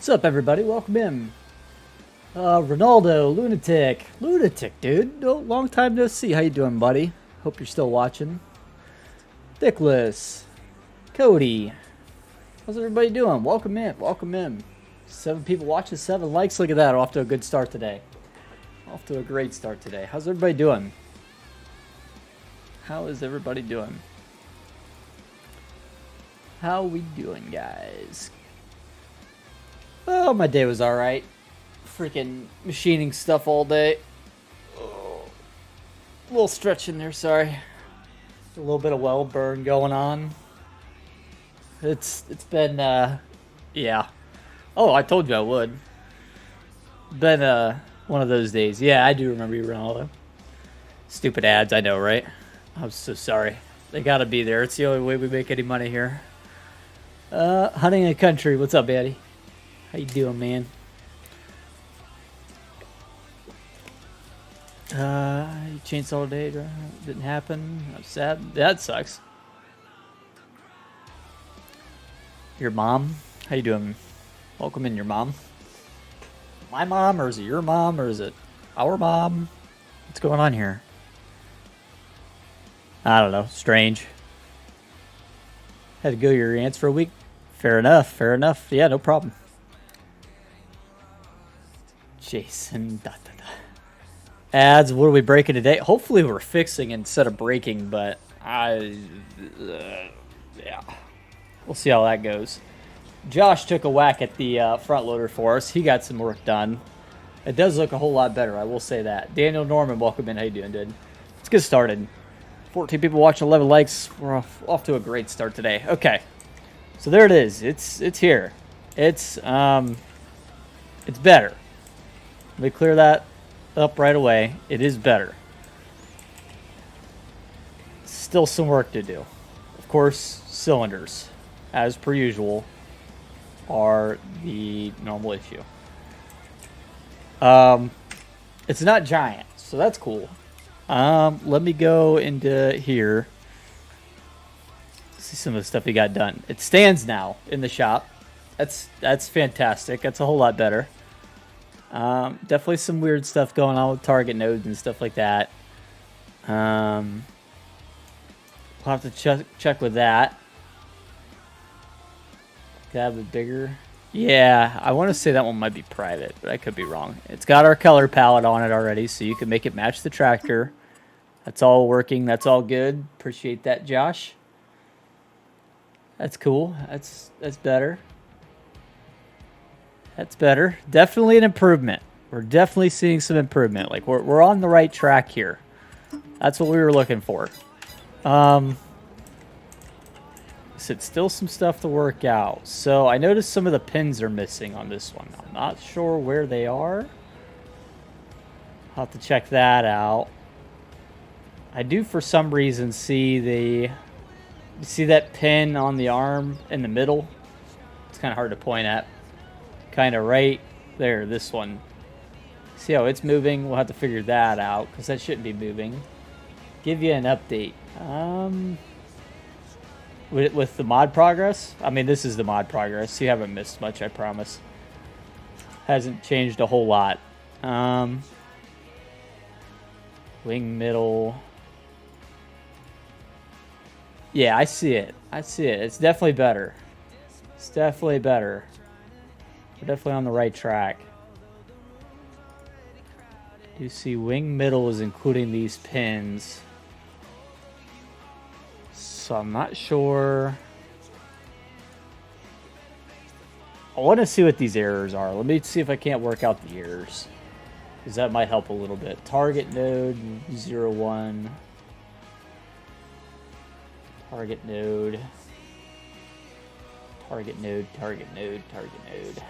What's up, everybody? Welcome in. Ronaldo, lunatic, dude. No, long time no see. How you doing, buddy? Hope you're still watching. Dickless, Cody. How's everybody doing? Welcome in. 7 people watching, 7 likes. Look at that. Off to a good start today. Off to a great start today. How's everybody doing? How is everybody doing? How we doing, guys? Oh, my day was alright. Freaking machining stuff all day. Oh, a little stretch in there, sorry. A little bit of weld burn going on. It's been, yeah. Oh, I told you I would. Been, one of those days. Yeah, I do remember you, Ronaldo. Stupid ads, I know, right? I'm so sorry. They gotta be there. It's the only way we make any money here. Hunting a country. What's up, Daddy? How you doing, man? You chainsaw today, didn't happen. I'm sad. That sucks. Your mom? How you doing? Welcome in, your mom. My mom, or is it your mom, or is it our mom? What's going on here? I don't know. Strange. Had to go to your aunt's for a week. Fair enough. Fair enough. Yeah, no problem. Jason. Ads. What are we breaking today? Hopefully we're fixing instead of breaking, but yeah. We'll see how that goes. Josh took a whack at the front loader for us. He got some work done. It does look a whole lot better, I will say that. Daniel Norman, welcome in. How you doing, dude? Let's get started. 14 people watching, 11 likes. We're off to a great start today. Okay. So there it is. It's here. It's better. Let me clear that up right away. It is better. Still some work to do. Of course, cylinders, as per usual, are the normal issue. It's not giant, so that's cool. Let me go into here. See some of the stuff he got done. It stands now in the shop. That's fantastic. That's a whole lot better. Definitely some weird stuff going on with target nodes and stuff like that. We'll have to check with that. Could have it bigger. Yeah, I want to say that one might be private, but I could be wrong. It's got our color palette on it already, so you can make it match the tractor. That's all working. That's all good. Appreciate that, Josh. That's cool. That's better. That's better. Definitely an improvement. We're definitely seeing some improvement. Like we're on the right track here. That's what we were looking for. It's still some stuff to work out. So I noticed some of the pins are missing on this one. I'm not sure where they are. I'll have to check that out. I do for some reason see you see that pin on the arm in the middle? It's kind of hard to point at. Kind of right there, this one. See how it's moving? We'll have to figure that out because that shouldn't be moving. Give you an update. With the mod progress? I mean, this is the mod progress. You haven't missed much, I promise. Hasn't changed a whole lot. Wing middle. Yeah, I see it. I see it. It's definitely better. It's definitely better. We're definitely on the right track. You see wing middle is including these pins. So I'm not sure. I want to see what these errors are. Let me see if I can't work out the errors. Because that might help a little bit. Target node 01. Target node. Target node, target node, target node.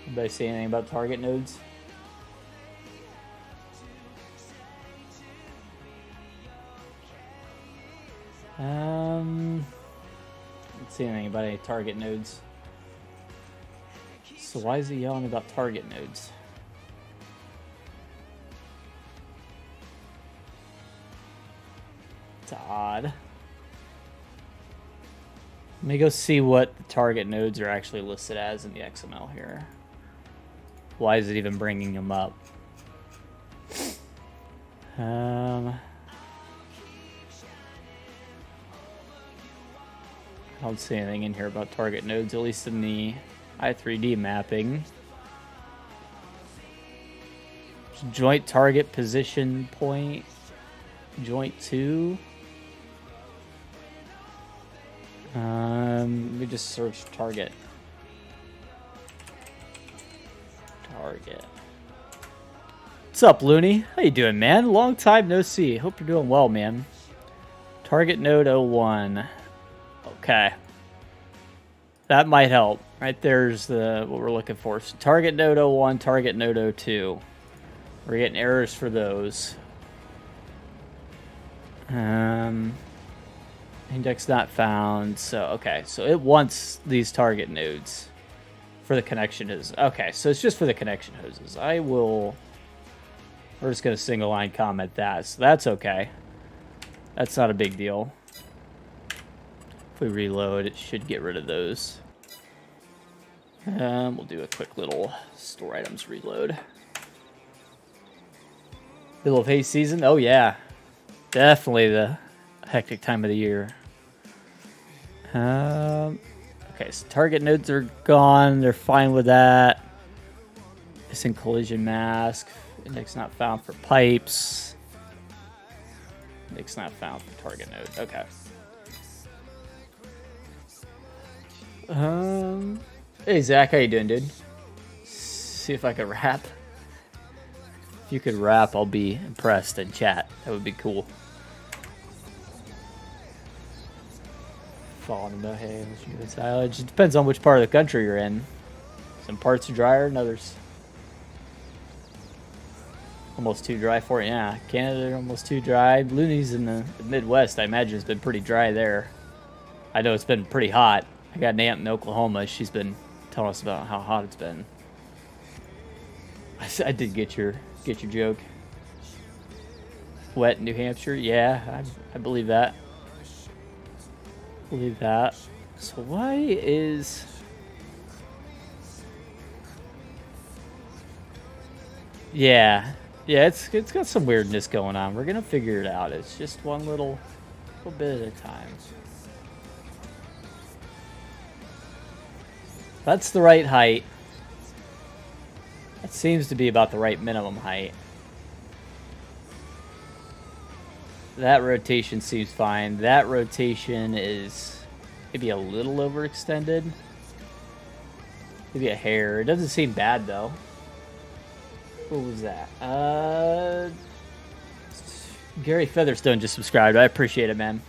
Anybody say anything about target nodes? Don't see anything about any target nodes. So why is he yelling about target nodes? It's odd. Let me go see what the target nodes are actually listed as in the XML here. Why is it even bringing them up? I don't see anything in here about target nodes, at least in the i3D mapping. Joint target position point, joint 2. Let me just search target. Target. What's up, Looney? How you doing, man? Long time no see. Hope you're doing well, man. Target node 01. Okay. That might help. Right there's what we're looking for. So target node 01, target node 02. We're getting errors for those. Index not found. So, okay. So it wants these target nodes for the connection hoses. Okay, so it's just for the connection hoses. We're just going to single line comment that. So that's okay. That's not a big deal. If we reload, it should get rid of those. We'll do a quick little store items reload. Middle of hay season? Oh, yeah. Definitely the hectic time of the year. Okay, so target nodes are gone. They're fine with that. Missing collision mask. Index not found for pipes. Index not found for target node. Okay. Hey, Zach. How you doing, dude? See if I can rap. If you could rap, I'll be impressed in chat. That would be cool. Falling about hay, silage. It depends on which part of the country you're in. Some parts are drier than others. Almost too dry for it. Yeah, Canada almost too dry. Looney's in the Midwest. I imagine it's been pretty dry there. I know it's been pretty hot. I got an aunt in Oklahoma. She's been telling us about how hot it's been. I did get your joke. Wet in New Hampshire? Yeah, I believe that. Believe that. So why is... Yeah, it's got some weirdness going on. We're gonna figure it out. It's just one little bit at a time. That's the right height. That seems to be about the right minimum height. That rotation seems fine. That rotation is maybe a little overextended. Maybe a hair. It doesn't seem bad, though. What was that? Gary Featherstone just subscribed. I appreciate it, man.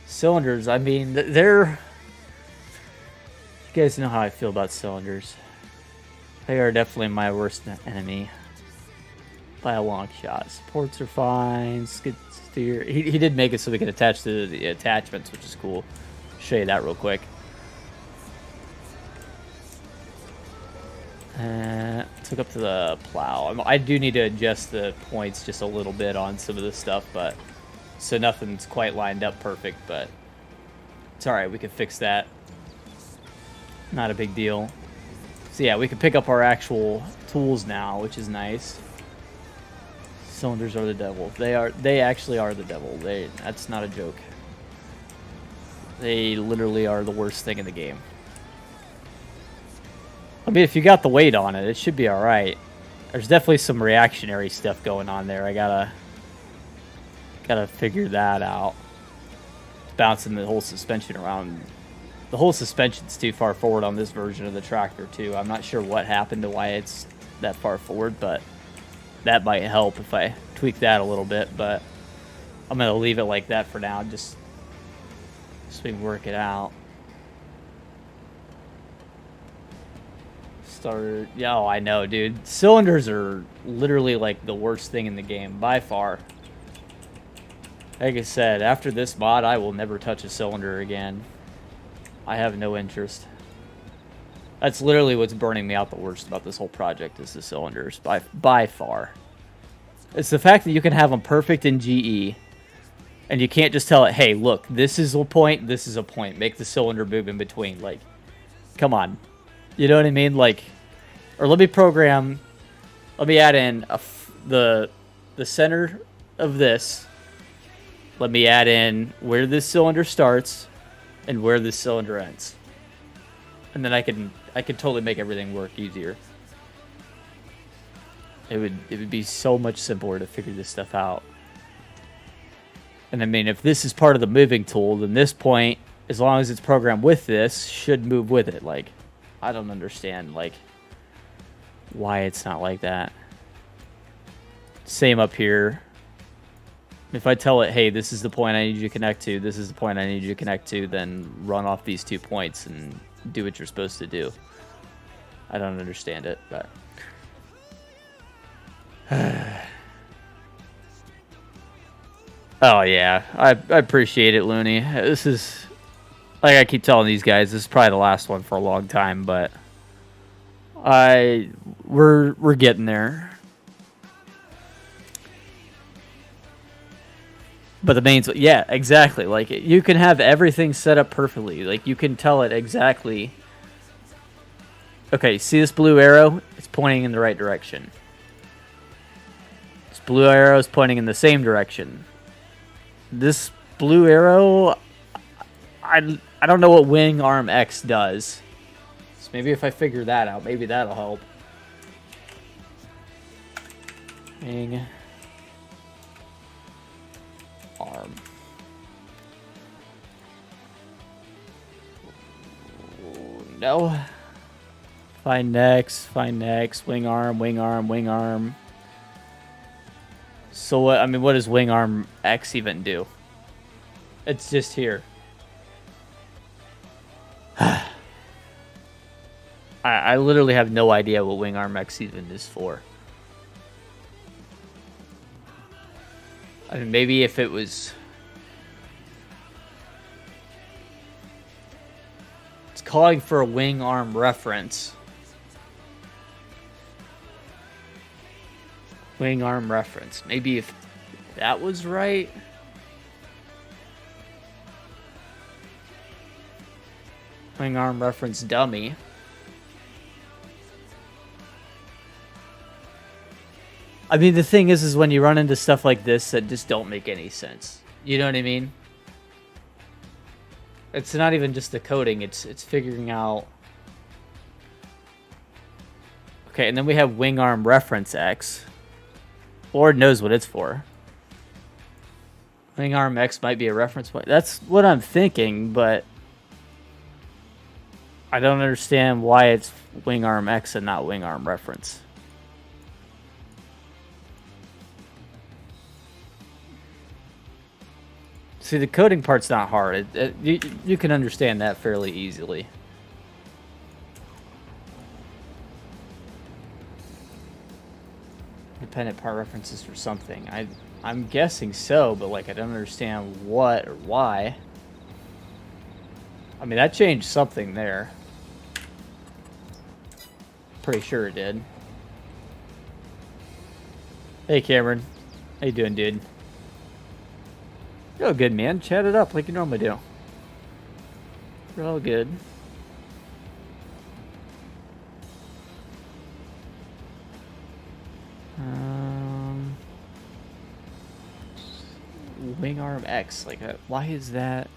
Cylinders, I mean, they're... You guys know how I feel about cylinders. They are definitely my worst enemy. By a long shot. Supports are fine. Skid steer. He did make it so we can attach to the attachments, which is cool. Show you that real quick. Took up to the plow. I do need to adjust the points just a little bit on some of this stuff, but so nothing's quite lined up perfect, but it's alright, we can fix that. Not a big deal. So yeah, we can pick up our actual tools now, which is nice. Cylinders are the devil. They actually are the devil. That's not a joke. They literally are the worst thing in the game. I mean, if you got the weight on it, it should be alright. There's definitely some reactionary stuff going on there. I gotta figure that out. Bouncing the whole suspension around. The whole suspension's too far forward on this version of the tractor, too. I'm not sure what happened to why it's that far forward, but that might help if I tweak that a little bit. But I'm going to leave it like that for now, just so we can work it out. Yeah, oh, I know, dude. Cylinders are literally like the worst thing in the game, by far. Like I said, after this mod, I will never touch a cylinder again. I have no interest. That's literally what's burning me out the worst about this whole project is the cylinders, by far. It's the fact that you can have them perfect in GE, And you can't just tell it, hey, look, this is a point, this is a point. Make the cylinder move in between. Like, come on. You know what I mean? Like, or let me add in the center of this. Let me add in where this cylinder starts and where this cylinder ends. And then I could totally make everything work easier. It would be so much simpler to figure this stuff out. And I mean, if this is part of the moving tool, then this point, as long as it's programmed with this, should move with it. Like, I don't understand, like, why it's not like that. Same up here. If I tell it, hey, this is the point I need you to connect to, this is the point I need you to connect to, then run off these 2 points and do what you're supposed to do. I don't understand it, but... Oh, yeah. I appreciate it, Looney. This is... Like I keep telling these guys, this is probably the last one for a long time, but... We're getting there. But the main... Yeah, exactly. Like, you can have everything set up perfectly. Like, you can tell it exactly... Okay, see this blue arrow? It's pointing in the right direction. This blue arrow is pointing in the same direction. This blue arrow, I don't know what wing arm X does. So maybe if I figure that out, maybe that'll help. Wing arm. No. Find next, wing arm, wing arm, wing arm. So what? I mean, what does wing arm X even do? It's just here. I literally have no idea what wing arm X even is for. I mean, maybe if it was... It's calling for a wing arm reference. Wing arm reference. Maybe if that was right. Wing arm reference dummy. I mean, the thing is when you run into stuff like this that just don't make any sense. You know what I mean? It's not even just the coding, it's figuring out... Okay, and then we have wing arm reference X. Lord knows what it's for. Wing arm X might be a reference point. That's what I'm thinking, but... I don't understand why it's wing arm X and not wing arm reference. See, the coding part's not hard. You can understand that fairly easily. Dependent part references for something. I'm guessing so, but like I don't understand what or why. I mean, that changed something there. Pretty sure it did. Hey, Cameron. How you doing, dude? You're all good, man. Chat it up like you normally do. You're all good. Wing arm X. Like, why is that?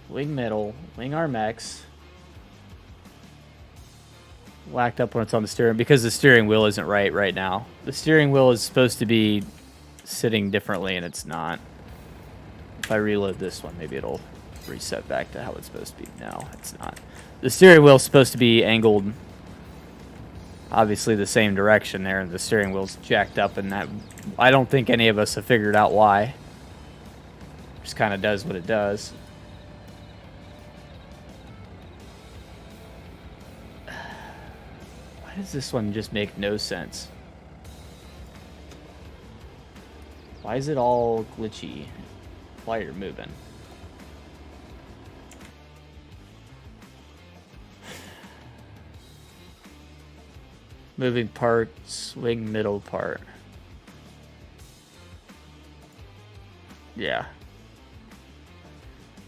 Wing middle. Wing arm X. Whacked up when it's on the steering because the steering wheel isn't right now. The steering wheel is supposed to be sitting differently and it's not. If I reload this one, maybe it'll reset back to how it's supposed to be. No, it's not. The steering wheel is supposed to be angled obviously the same direction there, and the steering wheel's jacked up, and that I don't think any of us have figured out why. It just kind of does what it does. Why does this one just make no sense? Why is it all glitchy while you're moving? Moving part, swing middle part. Yeah.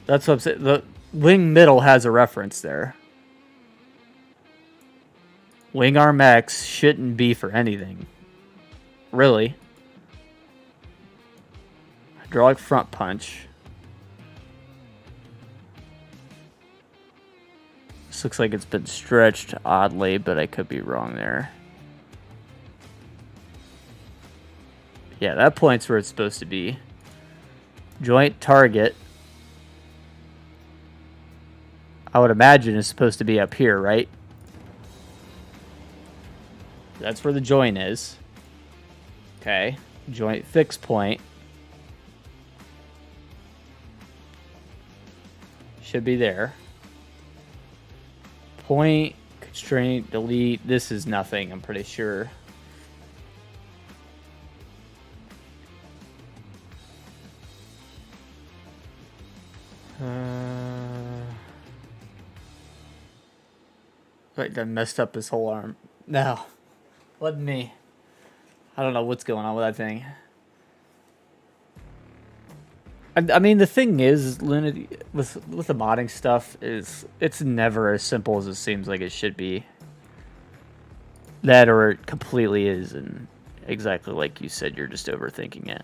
That's what I'm saying. The wing middle has a reference there. Wing arm X shouldn't be for anything. Really. Hydraulic front punch. This looks like it's been stretched oddly, but I could be wrong there. Yeah, that point's where it's supposed to be. Joint target. I would imagine is supposed to be up here, right? That's where the joint is. Okay. Joint fixed point. Should be there. Point, constraint, delete. This is nothing, I'm pretty sure. Like, I messed up his whole arm. No. Wasn't me. I don't know what's going on with that thing. I mean, the thing is, Lunity, with the modding stuff, is it's never as simple as it seems like it should be. That or it completely is, and exactly like you said, you're just overthinking it.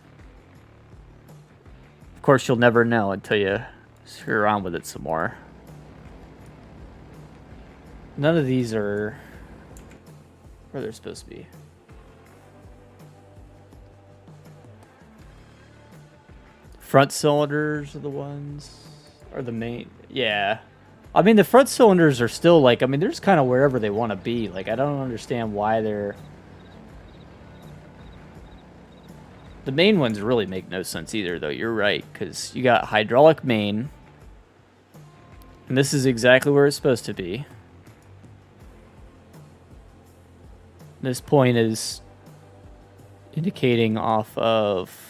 Of course, you'll never know until you screw around with it some more. None of these are where they're supposed to be. Front cylinders are the ones, are the main, yeah. I mean, the front cylinders are still like, I mean, they're just kind of wherever they want to be. Like, I don't understand why they're... The main ones really make no sense either, though. You're right, because you got hydraulic main, and this is exactly where it's supposed to be. This point is indicating off of...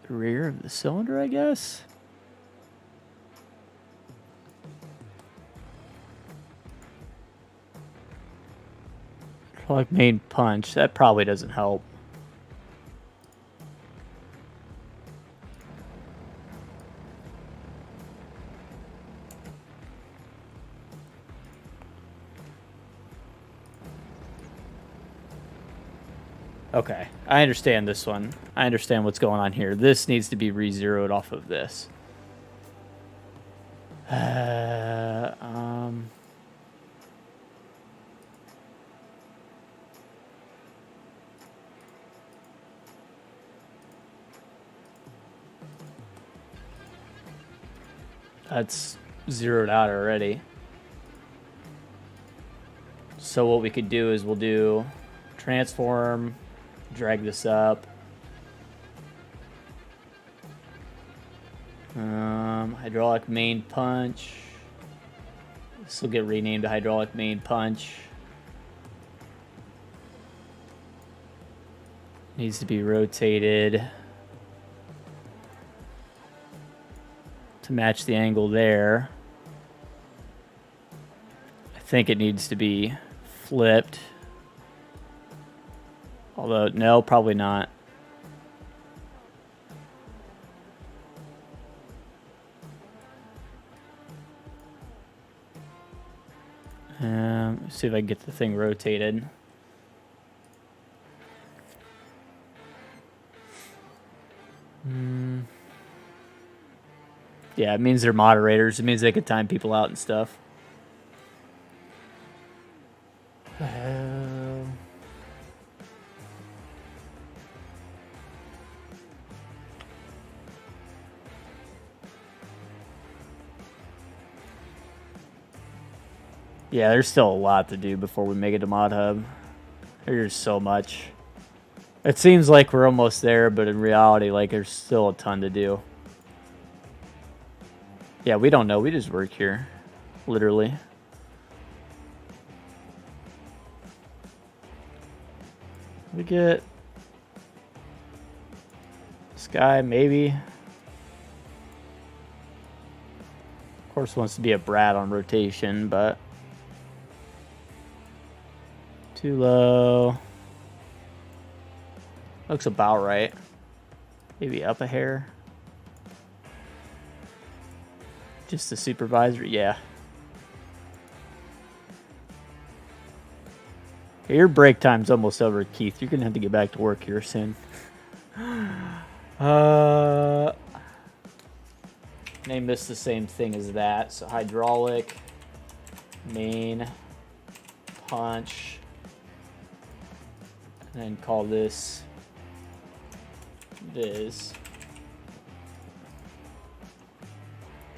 rear of the cylinder, I guess. Like main punch, that probably doesn't help. Okay, I understand this one. I understand what's going on here. This needs to be re-zeroed off of this. That's zeroed out already. So what we could do is we'll do transform, drag this up. Hydraulic main punch. This will get renamed to hydraulic main punch. Needs to be rotated to match the angle there. I think it needs to be flipped. Although, no, probably not. Let's see if I can get the thing rotated. Yeah, it means they're moderators. It means they could time people out and stuff. Yeah, there's still a lot to do before we make it to Mod Hub. There's so much. It seems like we're almost there, but in reality, like, there's still a ton to do. Yeah, we don't know. We just work here. Literally. We get... Sky, maybe. Of course, wants to be a brat on rotation, but... Too low. Looks about right. Maybe up a hair. Just the supervisor, yeah. Your break time's almost over, Keith. You're gonna have to get back to work here soon. Name this the same thing as that. So hydraulic, main, punch, and then call this viz.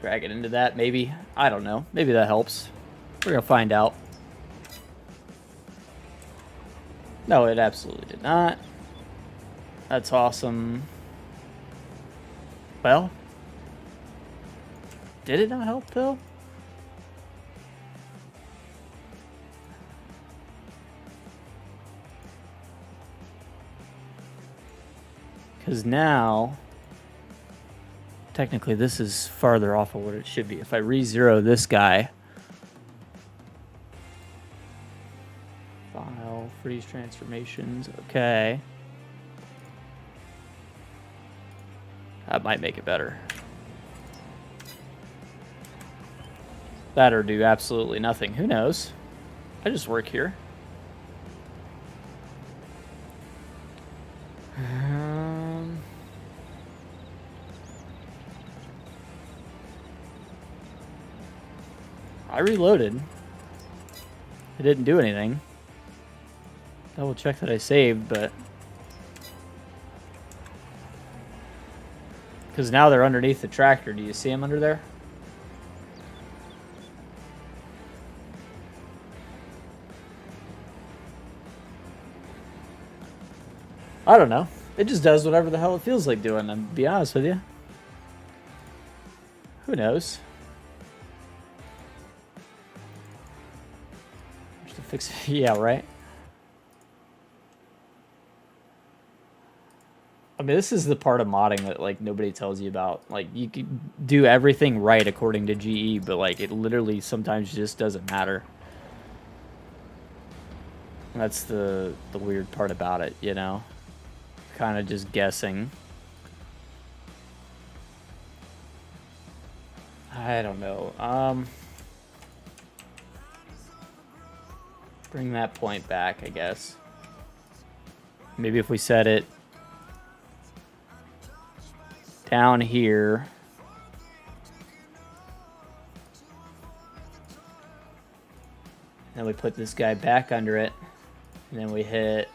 Drag it into that, maybe. I don't know. Maybe that helps. We're gonna find out. No, it absolutely did not. That's awesome. Well, did it not help though? Because now, technically this is farther off of what it should be. If I re-zero this guy, file, freeze transformations, okay. That might make it better. That or do absolutely nothing. Who knows? I just work here. I reloaded. It didn't do anything. Double check that I saved, but... Because now they're underneath the tractor. Do you see them under there? I don't know. It just does whatever the hell it feels like doing, to be honest with you. Who knows? Just to fix it. Yeah, right? I mean, this is the part of modding that, like, nobody tells you about. Like, you can do everything right according to GE, but, like, it literally sometimes just doesn't matter. That's the weird part about it, you know? Kind of just guessing. I don't know. Bring that point back, I guess. Maybe if we set it down here. Then we put this guy back under it. And then we hit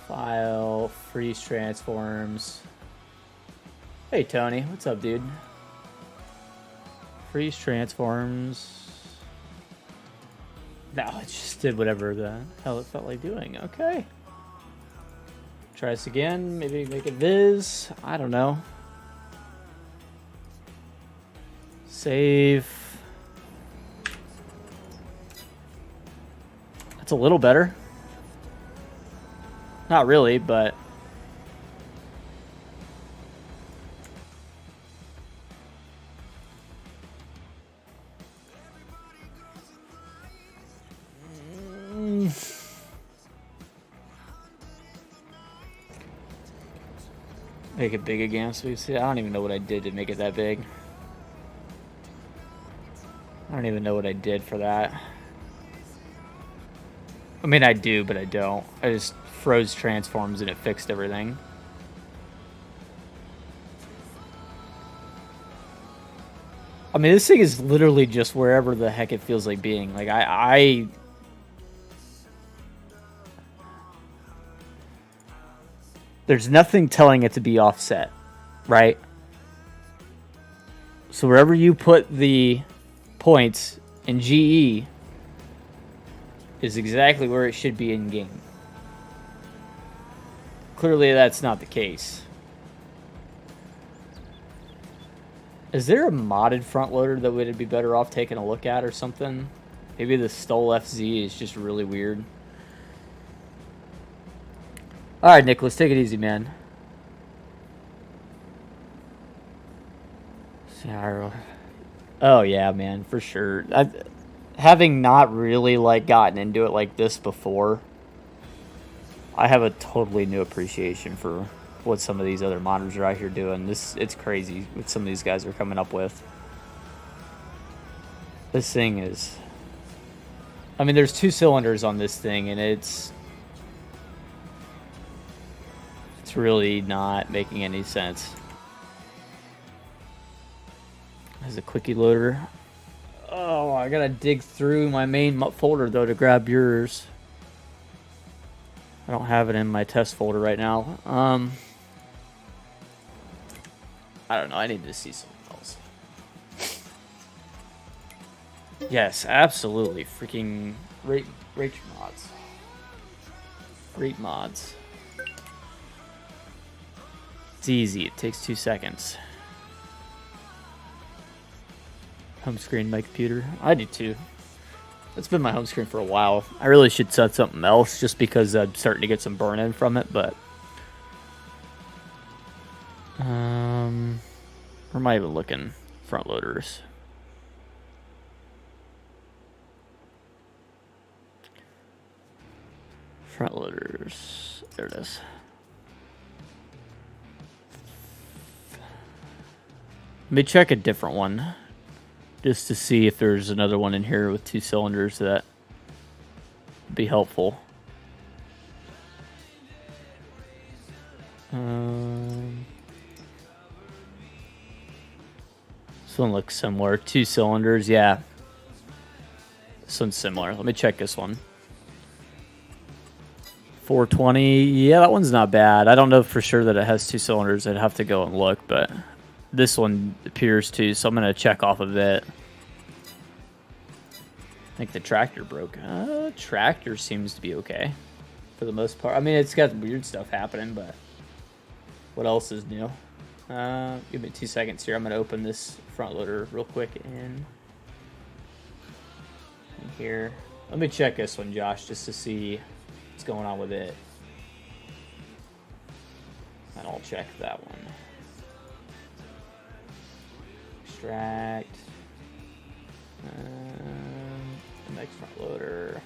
file, freeze transforms. Hey Tony, what's up, dude? Freeze transforms. No, it just did whatever the hell it felt like doing. Okay. Try this again. Maybe make it viz. I don't know. Save. That's a little better. Not really, but... Make it big again, so you see. I don't even know what I did to make it that big. I don't even know what I did for that. I mean, I do, but I don't. I just froze transforms and it fixed everything. I mean, this thing is literally just wherever the heck it feels like being. Like, there's nothing telling it to be offset, right? So wherever you put the points in GE is exactly where it should be in game. Clearly that's not the case. Is there a modded front loader that would be better off taking a look at or something? Maybe the Stol FZ is just really weird. Alright, Nicholas, take it easy, man. Oh, yeah, man, for sure. Having not really, like, gotten into it like this before, I have a totally new appreciation for what some of these other modders are out here doing. It's crazy what some of these guys are coming up with. This thing is... I mean, there's 2 cylinders on this thing, and it's really not making any sense. There's a quickie loader. Oh, I gotta dig through my main folder, though, to grab yours. I don't have it in my test folder right now. I don't know. I need to see something else. Yes, absolutely. Freaking rate mods. Rate mods. It's easy. It takes 2 seconds. Home screen, my computer. I do too. It's been my home screen for a while. I really should set something else just because I'm starting to get some burn in from it, but... where am I even looking? Front loaders. Front loaders. There it is. Let me check a different one, just to see if there's another one in here with 2 cylinders that would be helpful. This one looks similar. 2 cylinders, yeah. This one's similar. Let me check this one. 420, yeah, that one's not bad. I don't know for sure that it has 2 cylinders. I'd have to go and look, but this one appears to, so I'm going to check off of it. I think the tractor broke. Tractor seems to be okay for the most part. I mean, it's got weird stuff happening, but what else is new? Give me 2 seconds here. I'm going to open this front loader real quick in here. Let me check this one, Josh, just to see what's going on with it. And I'll check that one. Extract. The next front loader.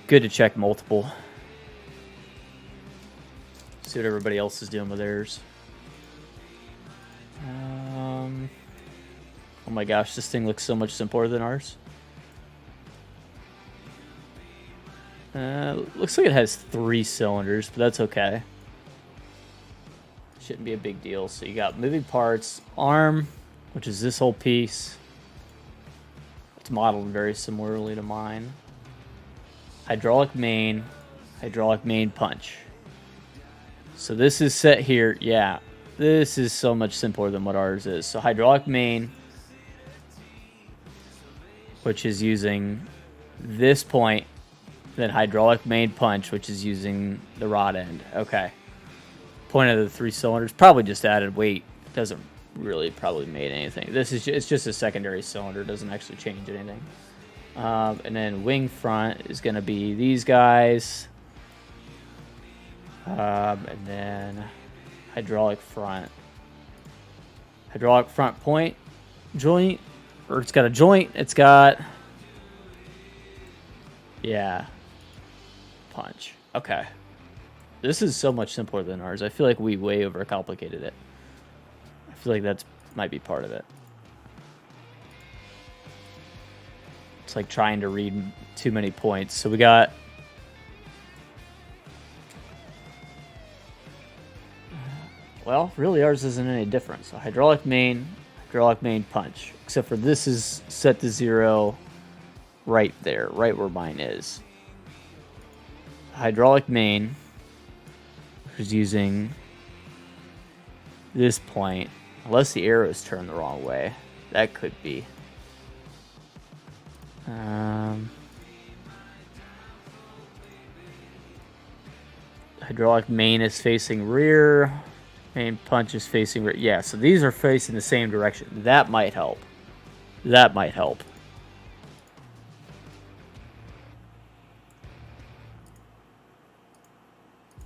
Good to check multiple. See what everybody else is doing with theirs. Oh my gosh, this thing looks so much simpler than ours. Looks like it has 3 cylinders, but that's okay. Shouldn't be a big deal. So you got moving parts, arm, which is this whole piece. It's modeled very similarly to mine. Hydraulic main punch. So this is set here. Yeah, this is so much simpler than what ours is. So hydraulic main, which is using this point, then hydraulic main punch, which is using the rod end. Okay. Point of the 3 cylinders, probably just added weight. Doesn't really probably made anything. It's just a secondary cylinder. Doesn't actually change anything. And then wing front is going to be these guys. And then hydraulic front. Hydraulic front point joint. Or it's got a joint. It's got... Yeah. Punch. Okay. This is so much simpler than ours. I feel like we way overcomplicated it. I feel like that's might be part of it. It's like trying to read too many points. So we got... Well, really ours isn't any different. So hydraulic main punch. Except for this is set to 0 right there, right where mine is. Hydraulic main, which is using this point. Unless the arrow is turned the wrong way. That could be. Hydraulic main is facing rear. Main punch is facing rear. Yeah, so these are facing the same direction. That might help. That might help.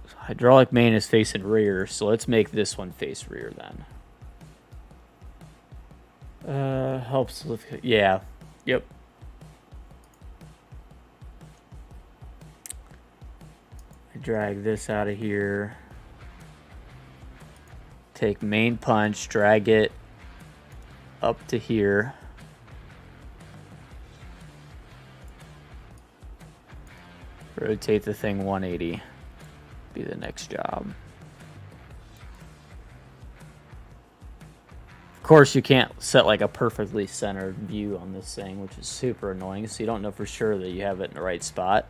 So hydraulic main is facing rear, so let's make this one face rear then. Helps with... Yeah. Yep. I drag this out of here. Take main punch, drag it up to here. Rotate the thing 180. Be the next job. Of course, you can't set like a perfectly centered view on this thing, which is super annoying, so you don't know for sure that you have it in the right spot.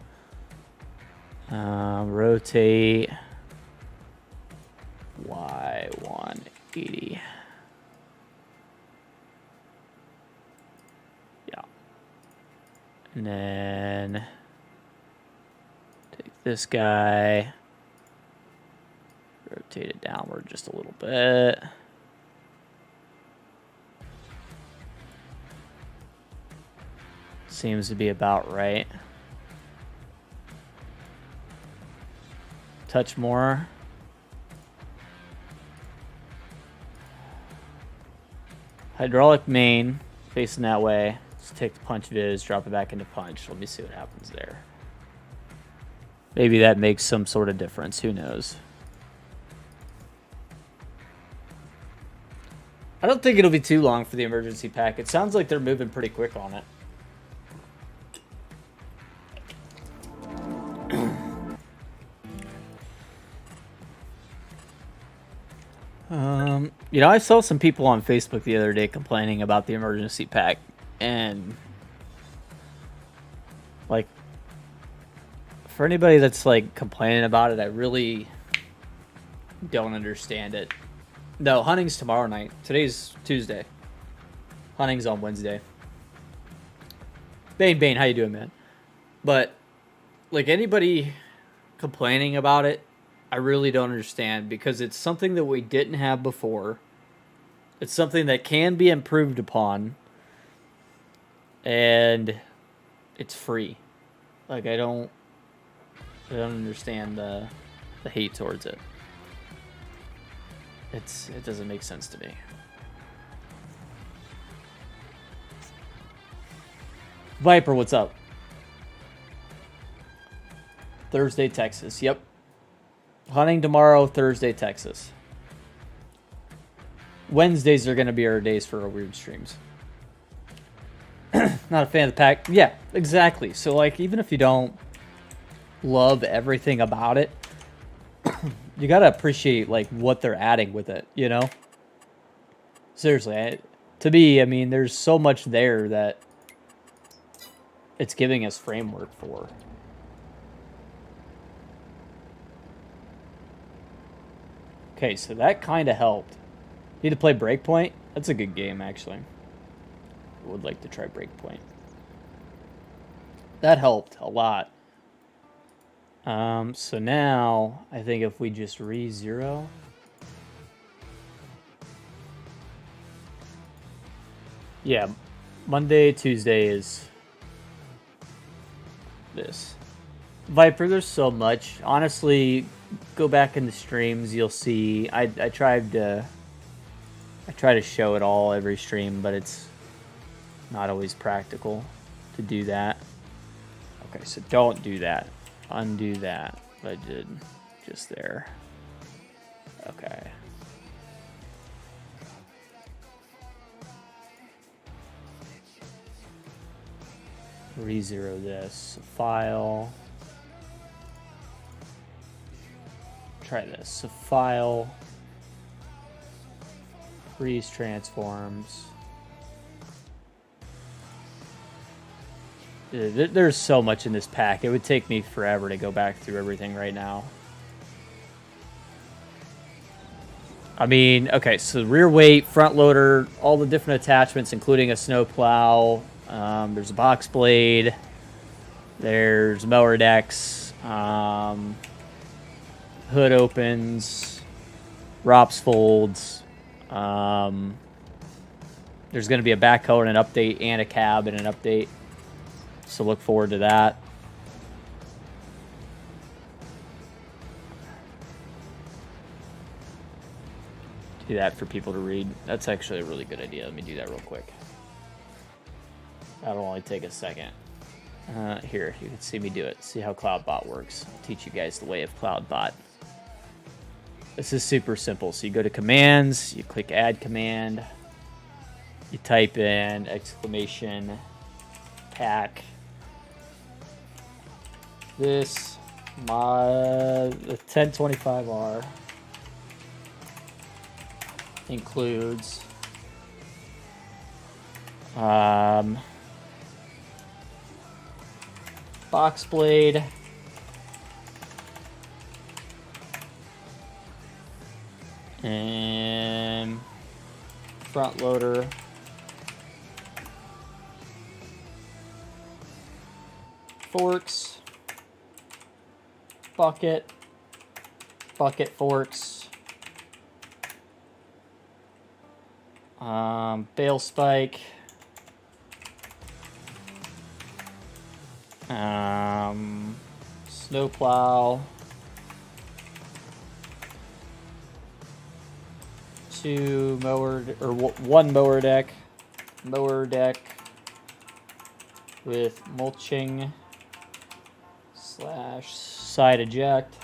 Rotate Y 180. Yeah. And then take this guy, rotate it downward just a little bit. Seems to be about right. Touch more. Hydraulic main, facing that way. Let's take the punch viz, drop it back into punch. Let me see what happens there. Maybe that makes some sort of difference. Who knows? I don't think it'll be too long for the emergency pack. It sounds like they're moving pretty quick on it. You know, I saw some people on Facebook the other day complaining about the emergency pack, and like, for anybody that's like complaining about it, I really don't understand it. No, hunting's tomorrow night. Today's Tuesday. Hunting's on Wednesday. Bane, how you doing, man? But like, anybody complaining about it, I really don't understand, because it's something that we didn't have before. It's something that can be improved upon, and it's free. Like, I don't understand the hate towards it. It doesn't make sense to me. Viper, what's up? Thursday, Texas. Yep. Hunting tomorrow, Thursday, Texas. Wednesdays are going to be our days for our weird streams. Not a fan of the pack. Yeah, exactly. So, like, even if you don't love everything about it, you got to appreciate, like, what they're adding with it, you know? Seriously. To me, I mean, there's so much there that it's giving us framework for. Okay, so that kind of helped. Need to play Breakpoint? That's a good game, actually. I would like to try Breakpoint. That helped a lot. So now, I think if we just re-zero... Yeah, Monday, Tuesday is this. Viper, there's so much. Honestly, go back in the streams, you'll see. I try to show it all every stream, but it's not always practical to do that. Okay, so don't do that. Undo that. I did just there. Okay. Re-zero this. File. Try this. So file. Freeze transforms. There's so much in this pack. It would take me forever to go back through everything right now. I mean, okay, so rear weight, front loader, all the different attachments, including a snow plow. There's a box blade. There's mower decks. Hood opens. ROPS folds. There's going to be a backhoe and an update, and a cab and an update. So look forward to that. do that for people to read. That's actually a really good idea. Let me do that real quick. That'll only take a second. Here, you can see me do it. See how CloudBot works. I'll teach you guys the way of CloudBot. This is super simple. So you go to commands, you click add command, you type in exclamation pack. This mod, the 1025R includes box blade, and front loader, forks, bucket forks, bale spike, snow plow, 2 mower or 1 mower deck with mulching / side eject.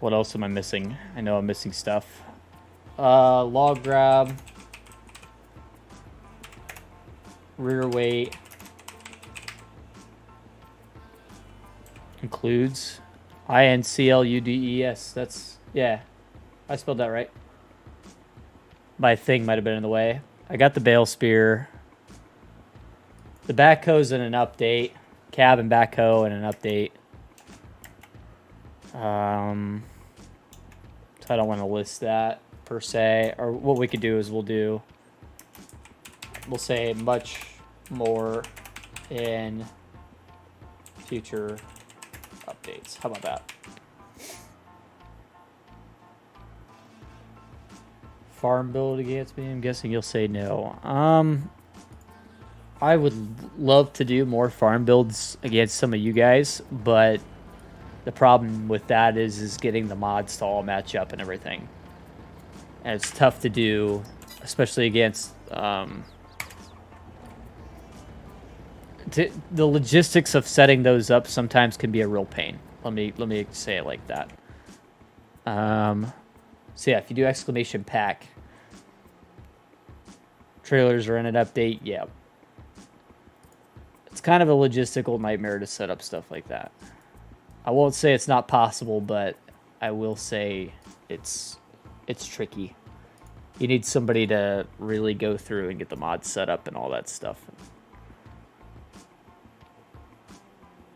What else am I missing? I know I'm missing stuff. Log grab, rear weight, includes INCLUDES. That's, yeah, I spelled that right. My thing might have been in the way. I got the bale spear. The backhoe's in an update. Cab and backhoe in an update. So I don't want to list that per se. Or what we could do is we'll say much more in future updates. How about that? Farm build against me? I'm guessing you'll say no. I would love to do more farm builds against some of you guys, but the problem with that is getting the mods to all match up and everything. And it's tough to do, especially against the logistics of setting those up sometimes can be a real pain. Let me say it like that. So yeah, if you do exclamation pack, trailers are in an update, yeah. It's kind of a logistical nightmare to set up stuff like that. I won't say it's not possible, but I will say it's tricky. You need somebody to really go through and get the mods set up and all that stuff.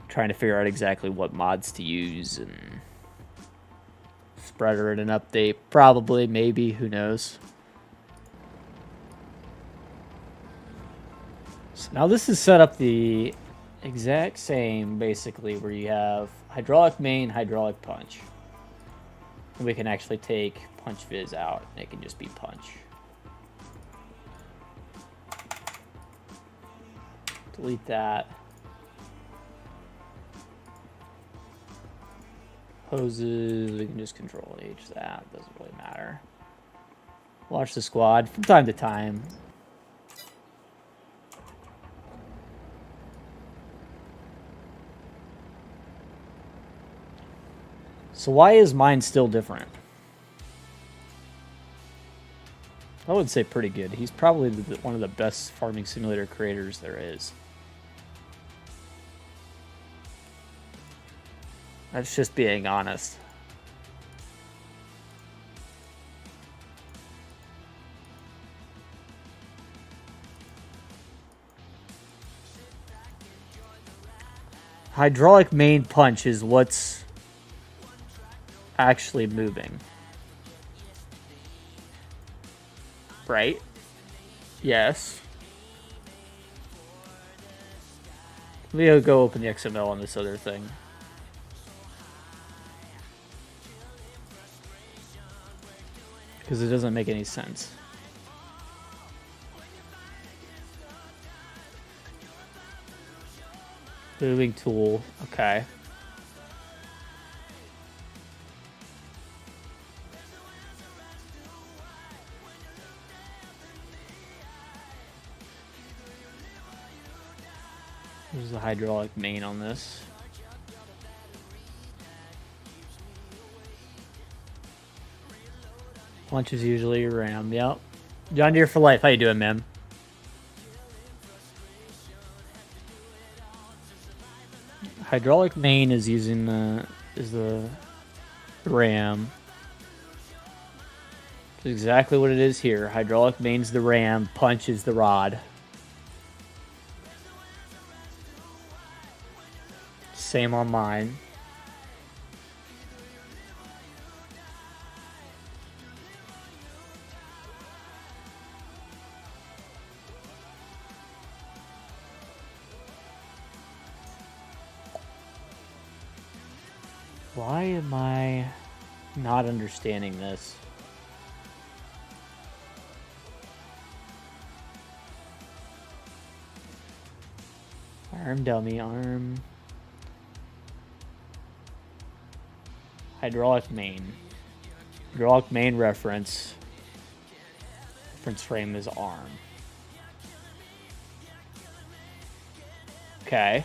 Trying to figure out exactly what mods to use and spreader in an update. Probably, maybe, who knows. So now this is set up the exact same, basically, where you have hydraulic main, hydraulic punch. And we can actually take punch viz out, and it can just be punch. Delete that. Hoses, we can just control H that, doesn't really matter. Watch the squad from time to time. So why is mine still different? I would say pretty good. He's probably one of the best farming simulator creators there is. That's just being honest. Hydraulic main punch is what's actually moving. Right? Yes. Leo, go open the XML on this other thing. Because it doesn't make any sense. Moving tool. Okay. There's the hydraulic main on this. Punch is usually your RAM. Yep. John Deere for life. How you doing, man? Hydraulic main is using the RAM. It's exactly what it is here. Hydraulic main's the RAM. Punch is the rod. Same on mine. Why am I not understanding this? Arm dummy, arm. Hydraulic main. Hydraulic main reference. Reference frame is arm. Okay.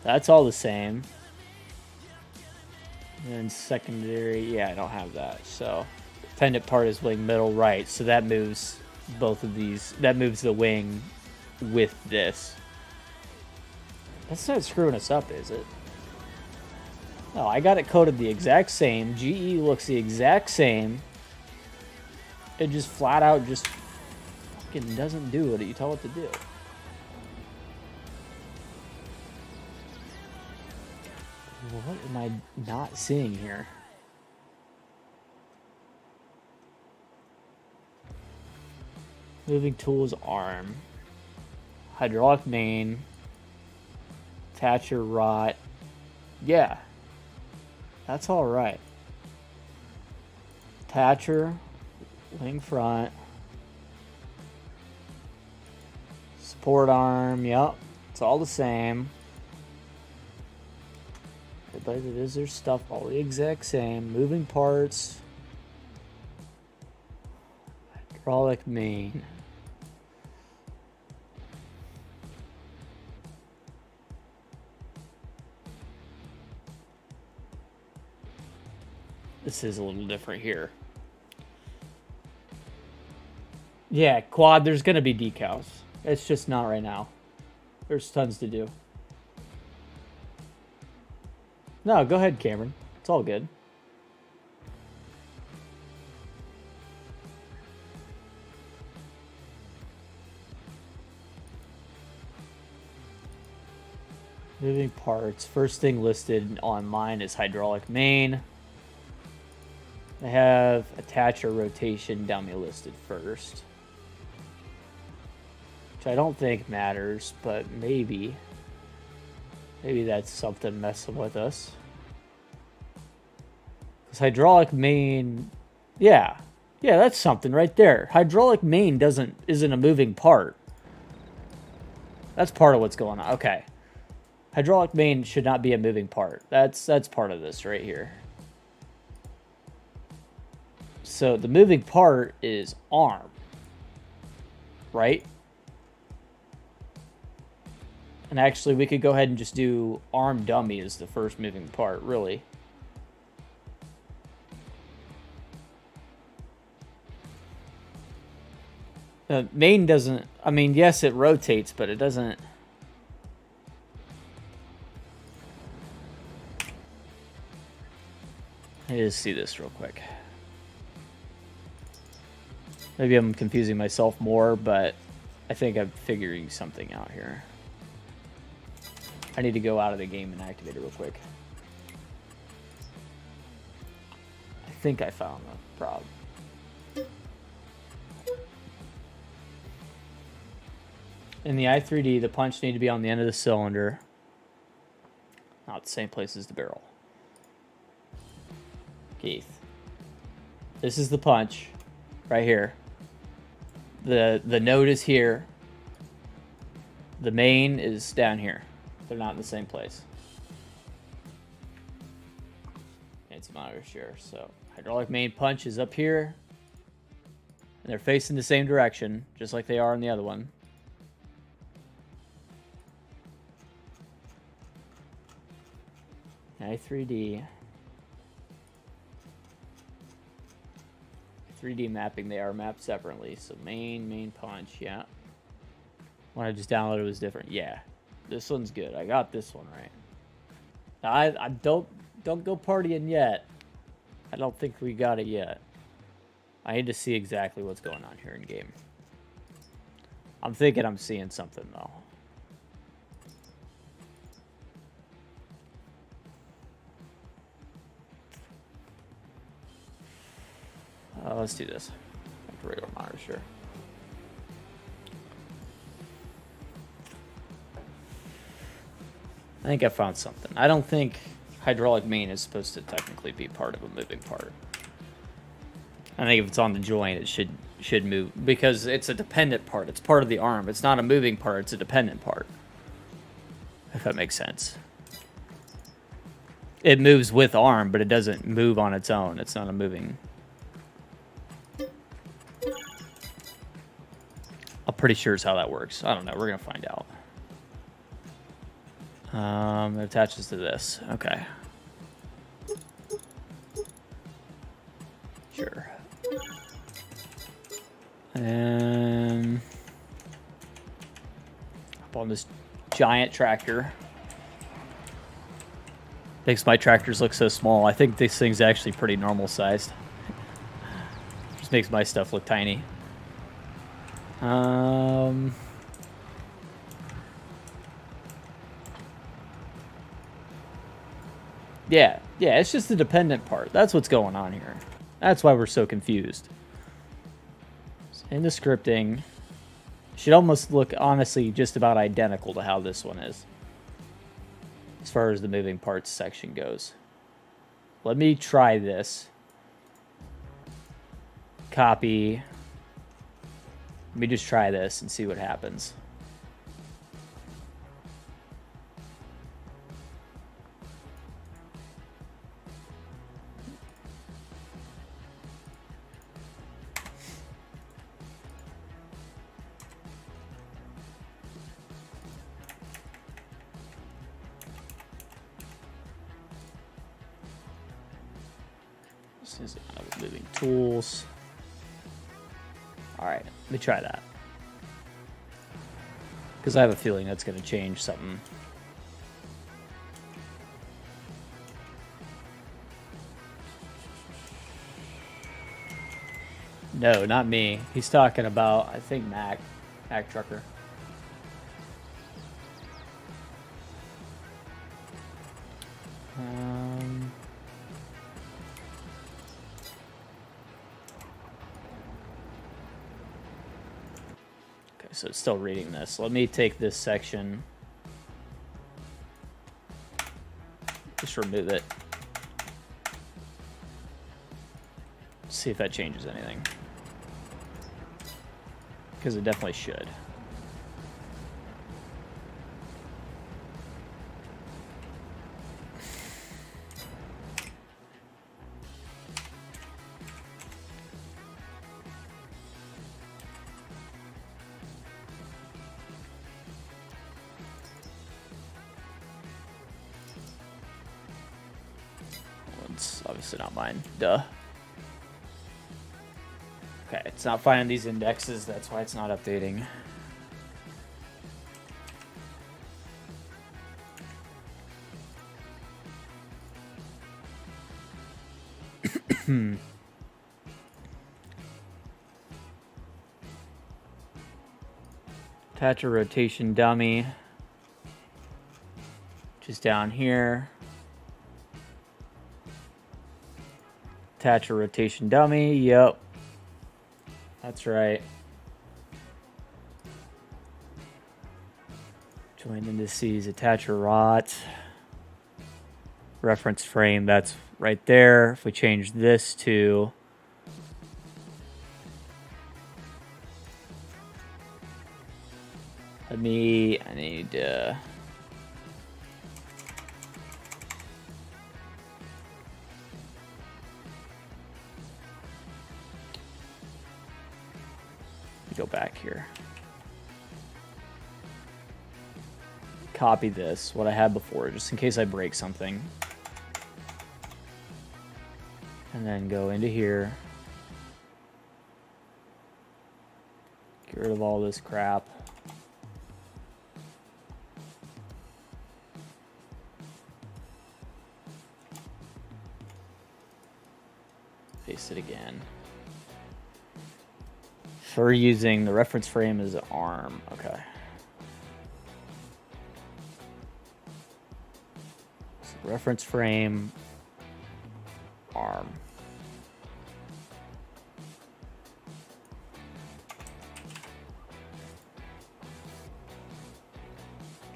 That's all the same. And then secondary, yeah, I don't have that. So dependent part is wing middle right. So that moves both of these. That moves the wing with this. That's not screwing us up, is it? No, I got it coded the exact same. GE looks the exact same. It just flat out just fucking doesn't do what you tell it to do. What am I not seeing here? Moving tools arm. Hydraulic main. Attacher rot. Yeah. That's alright. Attacher. Wing front. Support arm. Yep. It's all the same. But it is their stuff all the exact same. Moving parts. Hydraulic main. This is a little different here. Yeah, quad, there's going to be decals. It's just not right now. There's tons to do. No, go ahead, Cameron. It's all good. Moving parts. First thing listed on mine is hydraulic main. I have attacher rotation dummy listed first. Which I don't think matters, but maybe. Maybe that's something messing with us. Because hydraulic main, yeah, that's something right there. Hydraulic main isn't a moving part. That's part of what's going on. Okay, hydraulic main should not be a moving part. That's part of this right here. So the moving part is arm, right? And actually, we could go ahead and just do arm dummy as the first moving part, really. The main doesn't... I mean, yes, it rotates, but it doesn't... Let me just see this real quick. Maybe I'm confusing myself more, but I think I'm figuring something out here. I need to go out of the game and activate it real quick. I think I found the problem. In the i3D, the punch need to be on the end of the cylinder. Not the same place as the barrel. Keith. This is the punch. Right here. The node is here. The main is down here. They're not in the same place. Anti-monitor share. So hydraulic main punch is up here. And they're facing the same direction, just like they are in the other one. I3D. 3D mapping, they are mapped separately. So main punch, yeah. When I just downloaded it was different. Yeah. This one's good. I got this one right. I don't go partying yet. I don't think we got it yet. I need to see exactly what's going on here in game. I'm thinking I'm seeing something though. Let's do this. Regular monitor, sure. I think I found something. I don't think hydraulic main is supposed to technically be part of a moving part. I think if it's on the joint, it should move because it's a dependent part. It's part of the arm. It's not a moving part. It's a dependent part. If that makes sense. It moves with arm, but it doesn't move on its own. It's not a moving. I'm pretty sure is how that works. I don't know. We're gonna find out. It attaches to this. Okay. Sure. And up on this giant tractor. Makes my tractors look so small. I think this thing's actually pretty normal sized. Just makes my stuff look tiny. Yeah, it's just the dependent part. That's what's going on here. That's why we're so confused. In the scripting, should almost look, honestly, just about identical to how this one is. As far as the moving parts section goes. Let me try this. Copy. Let me just try this and see what happens. This is moving tools. All right, let me try that. Because I have a feeling that's going to change something. No, not me. He's talking about, I think, Mac Trucker. So it's still reading this. Let me take this section. Just remove it. See if that changes anything. Because it definitely should. Obviously not mine. Duh. Okay, it's not finding these indexes. That's why it's not updating. Attach a rotation dummy. Just down here. Attach a rotation dummy. Yep. That's right. Join indices. Attach a rot. Reference frame. That's right there. If we change this to... I need go back here. Copy this, what I had before, just in case I break something. And then go into here. Get rid of all this crap. Paste it again. So we're using the reference frame as ARM. Okay. So reference frame, ARM.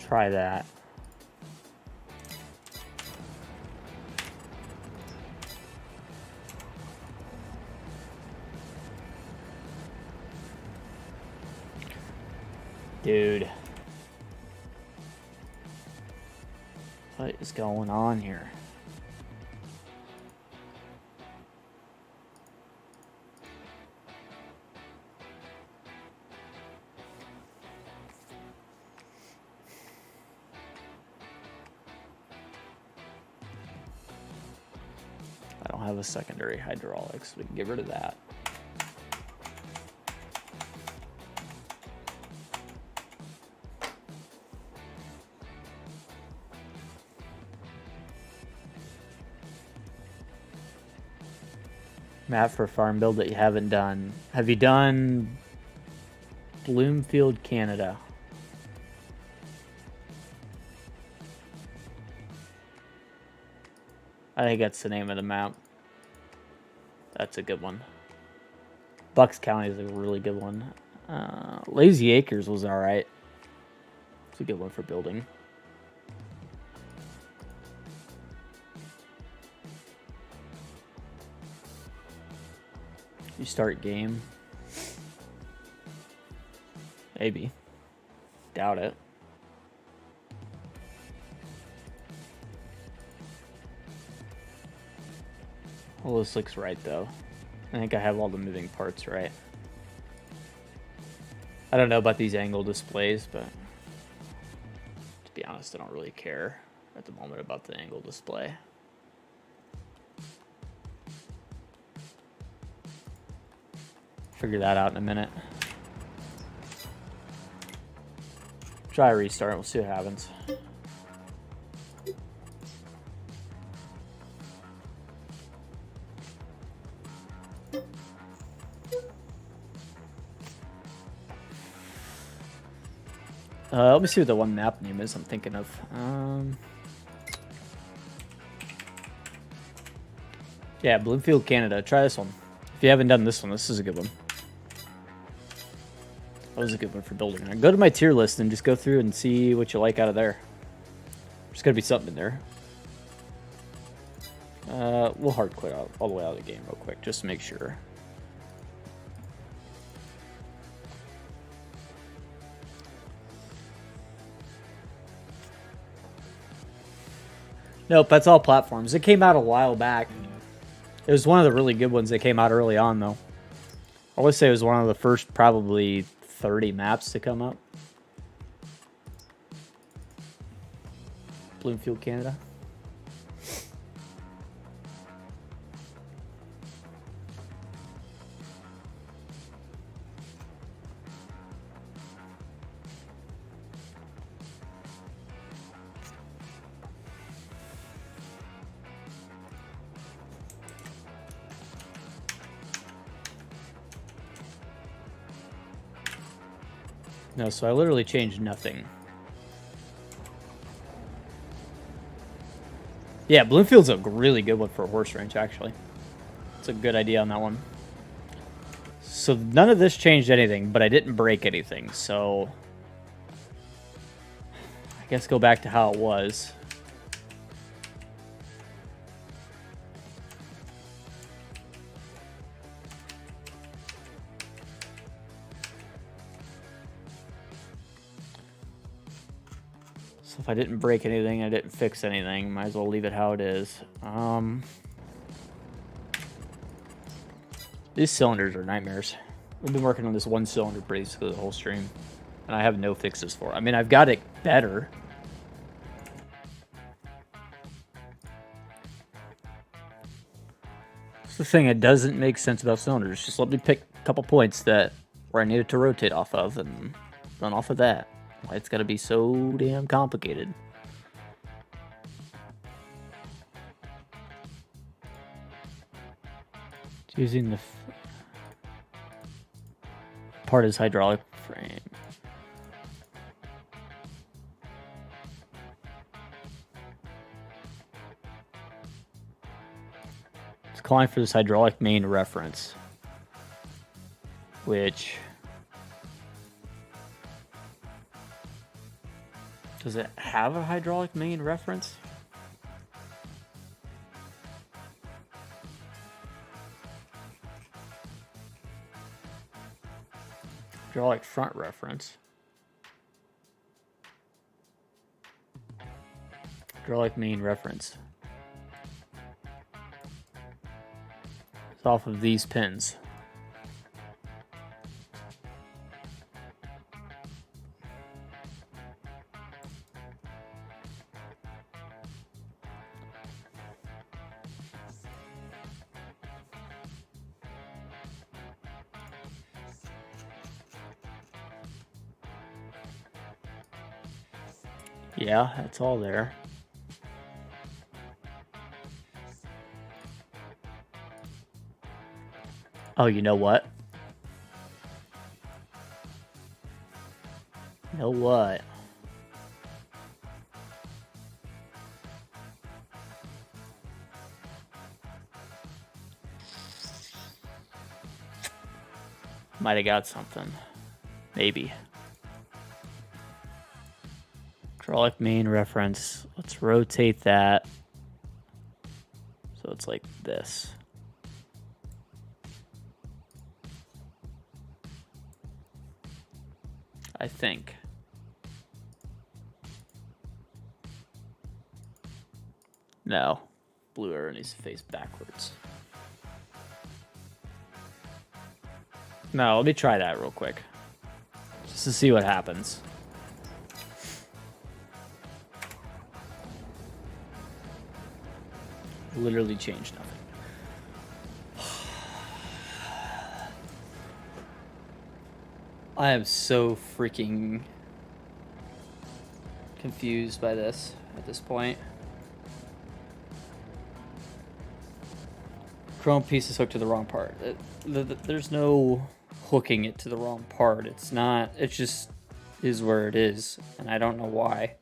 Try that. Dude. What is going on here? I don't have a secondary hydraulics. We can get rid of that. Map for farm build that you haven't done. Have you done Bloomfield, Canada? I think that's the name of the map. That's a good one. Bucks County is a really good one. Lazy Acres was alright. It's a good one for building. You start game. Maybe. Doubt it. Well, this looks right though. I think I have all the moving parts right. I don't know about these angle displays, but to be honest, I don't really care at the moment about the angle display. Figure that out in a minute. Try a restart, we'll see what happens. Let me see what the one map name is I'm thinking of. Yeah, Bloomfield, Canada. Try this one. If you haven't done this one, this is a good one. That was a good one for building. Now go to my tier list and just go through and see what you like out of there. There's got to be something in there. We'll hard quit out all the way out of the game real quick, just to make sure. Nope, that's all platforms. It came out a while back. It was one of the really good ones that came out early on, though. I would say it was one of the first probably 30 maps to come up. Bloomfield, Canada. No, so I literally changed nothing. Yeah, Bloomfield's a really good one for a horse ranch, actually. It's a good idea on that one. So none of this changed anything, but I didn't break anything, so I guess go back to how it was. So if I didn't break anything, I didn't fix anything, might as well leave it how it is. These cylinders are nightmares. We've been working on this one cylinder basically the whole stream, and I have no fixes for it. I mean, I've got it better. It's the thing that doesn't make sense about cylinders. Just let me pick a couple points where I need it to rotate off of, and run off of that. Why it's got to be so damn complicated. Using the part is hydraulic frame. It's calling for this hydraulic main reference, which does it have a hydraulic main reference? Hydraulic front reference. Hydraulic main reference. It's off of these pins. Yeah, that's all there. Oh, you know what? You know what? Might have got something. Maybe. Hydraulic main reference. Let's rotate that. So it's like this. I think. No. Blue arrow needs to face backwards. No, let me try that real quick. Just to see what happens. Literally changed nothing. I am so freaking confused by this at this point. Chrome piece is hooked to the wrong part. There's no hooking it to the wrong part. It's not, it just is where it is, and I don't know why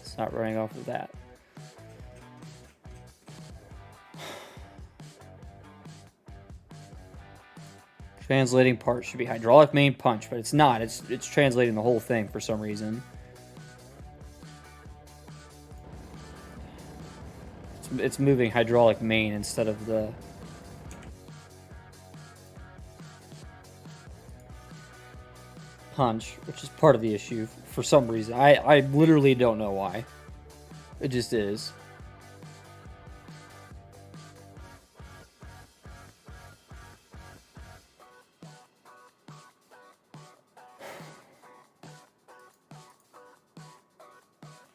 it's not running off of that. Translating part should be hydraulic main punch, but it's not. It's translating the whole thing for some reason. It's moving hydraulic main instead of the punch, which is part of the issue for some reason. I literally don't know why. It just is.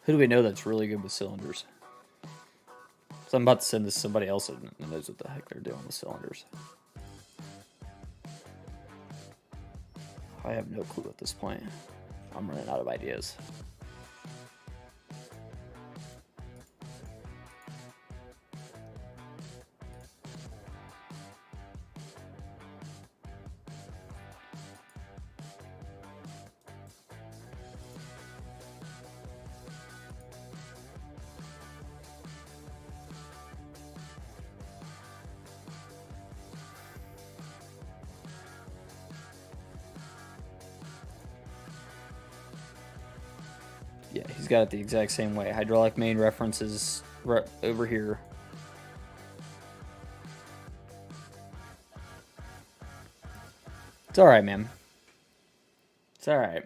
Who do we know that's really good with cylinders? So I'm about to send this to somebody else that knows what the heck they're doing with cylinders. I have no clue at this point. I'm running out of ideas. Yeah, he's got it the exact same way. Hydraulic main references right over here. It's alright, man. It's alright.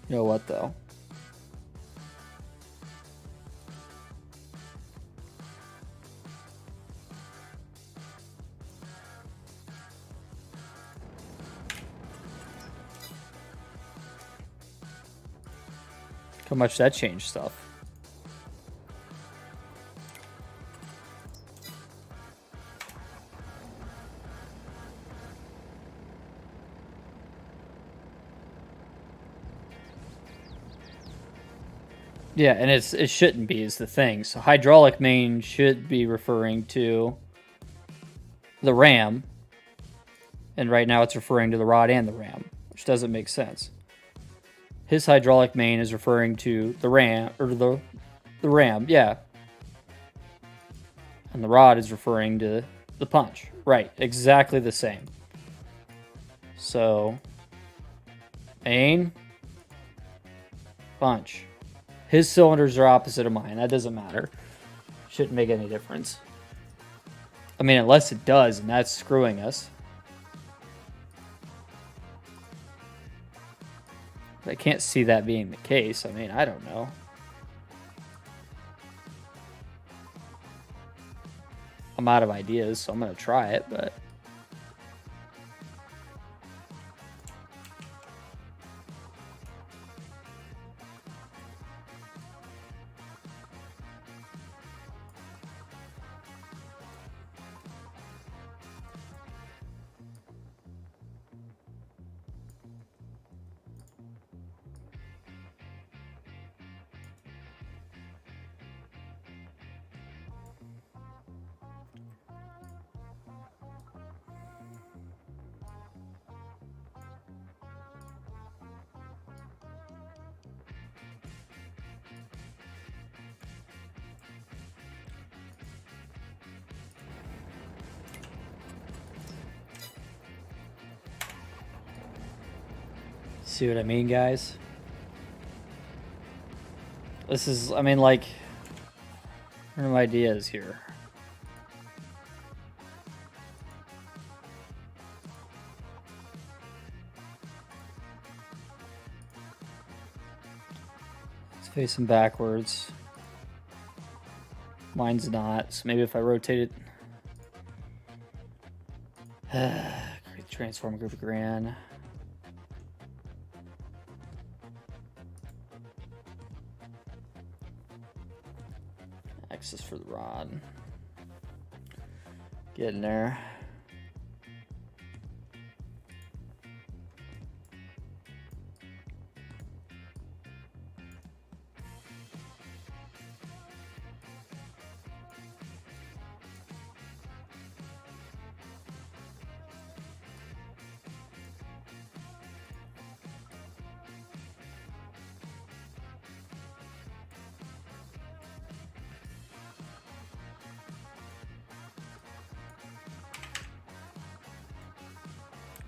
You know what, though? How much that changed stuff. Yeah, and it shouldn't be is the thing. So hydraulic main should be referring to the RAM, and right now it's referring to the rod and the RAM, which doesn't make sense. His hydraulic main is referring to the RAM or the RAM, yeah, and the rod is referring to the punch. Right, exactly the same. So main, punch. His cylinders are opposite of mine. That doesn't matter. Shouldn't make any difference. I mean, unless it does, and that's screwing us. But I can't see that being the case. I mean, I don't know. I'm out of ideas, so I'm going to try it, but... See what I mean, guys? This is, I mean, like, what are my ideas here? It's facing backwards. Mine's not, so maybe if I rotate it... Transform group of grand. Axis for the rod. Getting there.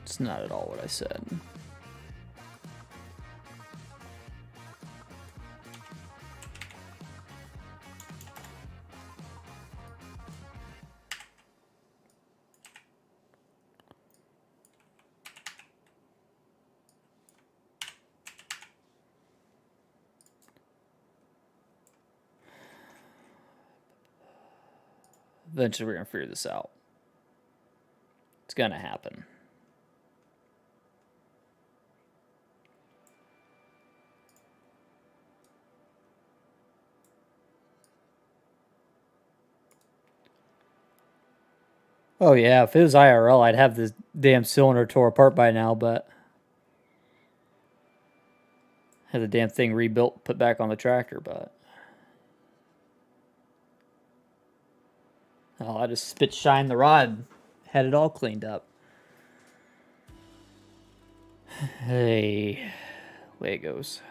It's not at all what I said. Eventually we're going to figure this out. It's going to happen. Oh yeah, if it was IRL, I'd have this damn cylinder tore apart by now, but... Had the damn thing rebuilt, put back on the tractor, but... Oh, I just spit shine the rod. Had it all cleaned up. Hey, way it goes.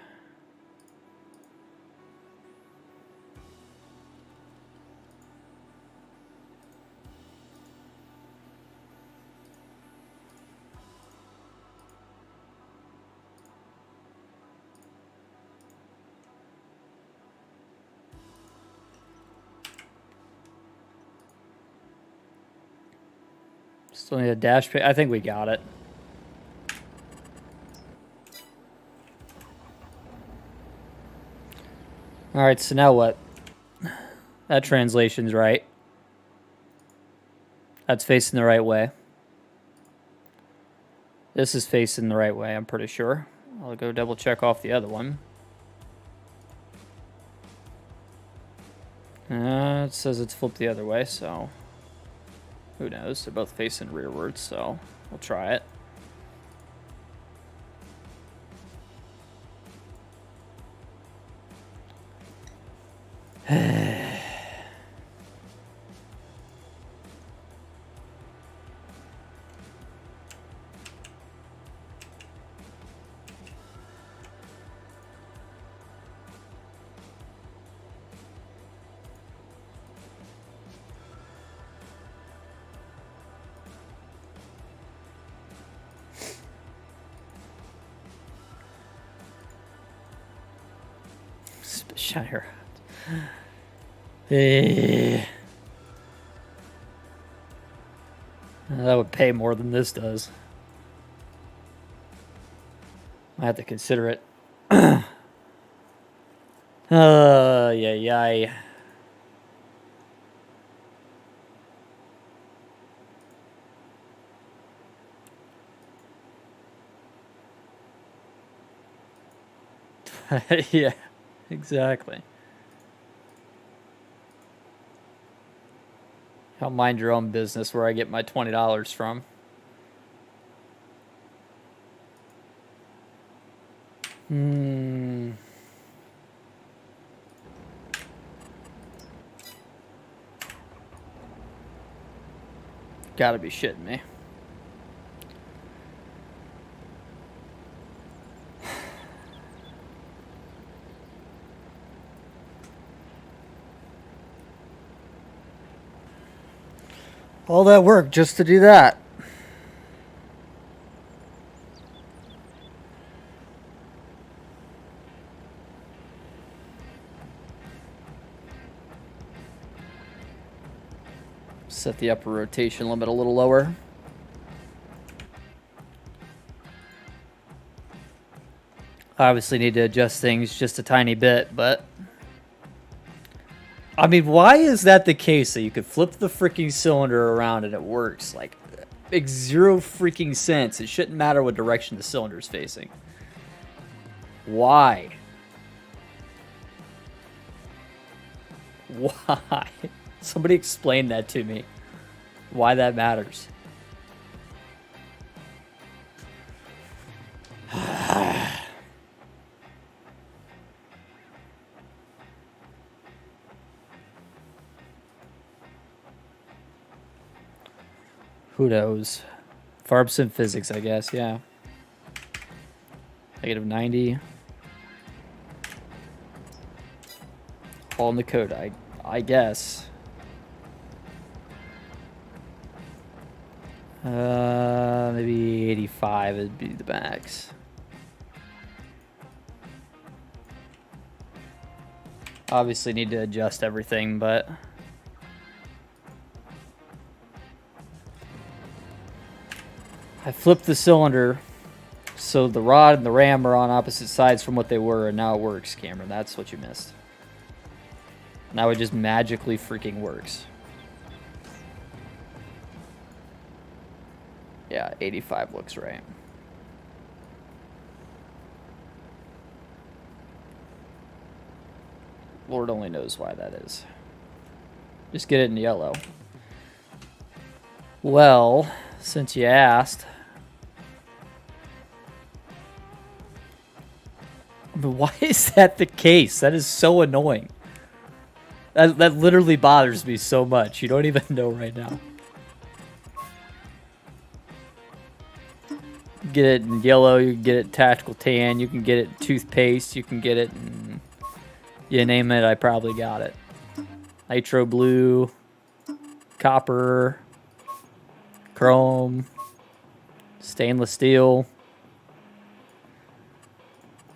Still need a dash pick. I think we got it. Alright, so now what? That translation's right. That's facing the right way. This is facing the right way, I'm pretty sure. I'll go double check off the other one. It says it's flipped the other way, so who knows? They're both facing rearwards, so we'll try it. Shire. That would pay more than this does. I have to consider it. Yeah. Yeah, exactly. I'll mind your own business where I get my $20 from. Gotta be shitting me. All that work just to do that. Set the upper rotation limit a little lower. Obviously need to adjust things just a tiny bit, but I mean, why is that the case that you could flip the freaking cylinder around and it works? Like, makes zero freaking sense. It shouldn't matter what direction the cylinder's facing. Why? Why? Somebody explain that to me. Why that matters. Who knows? Farbsim physics, I guess, yeah. -90. All in the code, I guess. Maybe 85 would be the max. Obviously need to adjust everything, but I flipped the cylinder so the rod and the ram are on opposite sides from what they were, and now it works, Cameron. That's what you missed. Now it just magically freaking works. Yeah, 85 looks right. Lord only knows why that is. Just get it in yellow. Well, since you asked. But why is that the case? That is so annoying. That literally bothers me so much. You don't even know right now. Get it in yellow, you can get it tactical tan, you can get it toothpaste, you can get it in, you name it, I probably got it. Nitro blue, copper, chrome, stainless steel.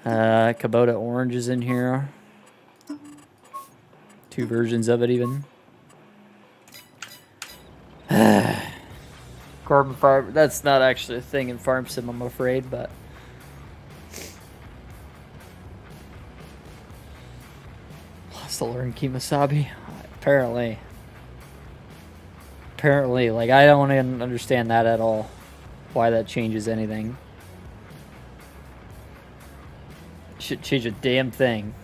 Kubota orange is in here. 2 versions of it even. Carbon fiber, that's not actually a thing in Farm Sim, I'm afraid, but Still learn Kimasabi? Apparently. Apparently, like, I don't even understand that at all. Why that changes anything. Should change a damn thing.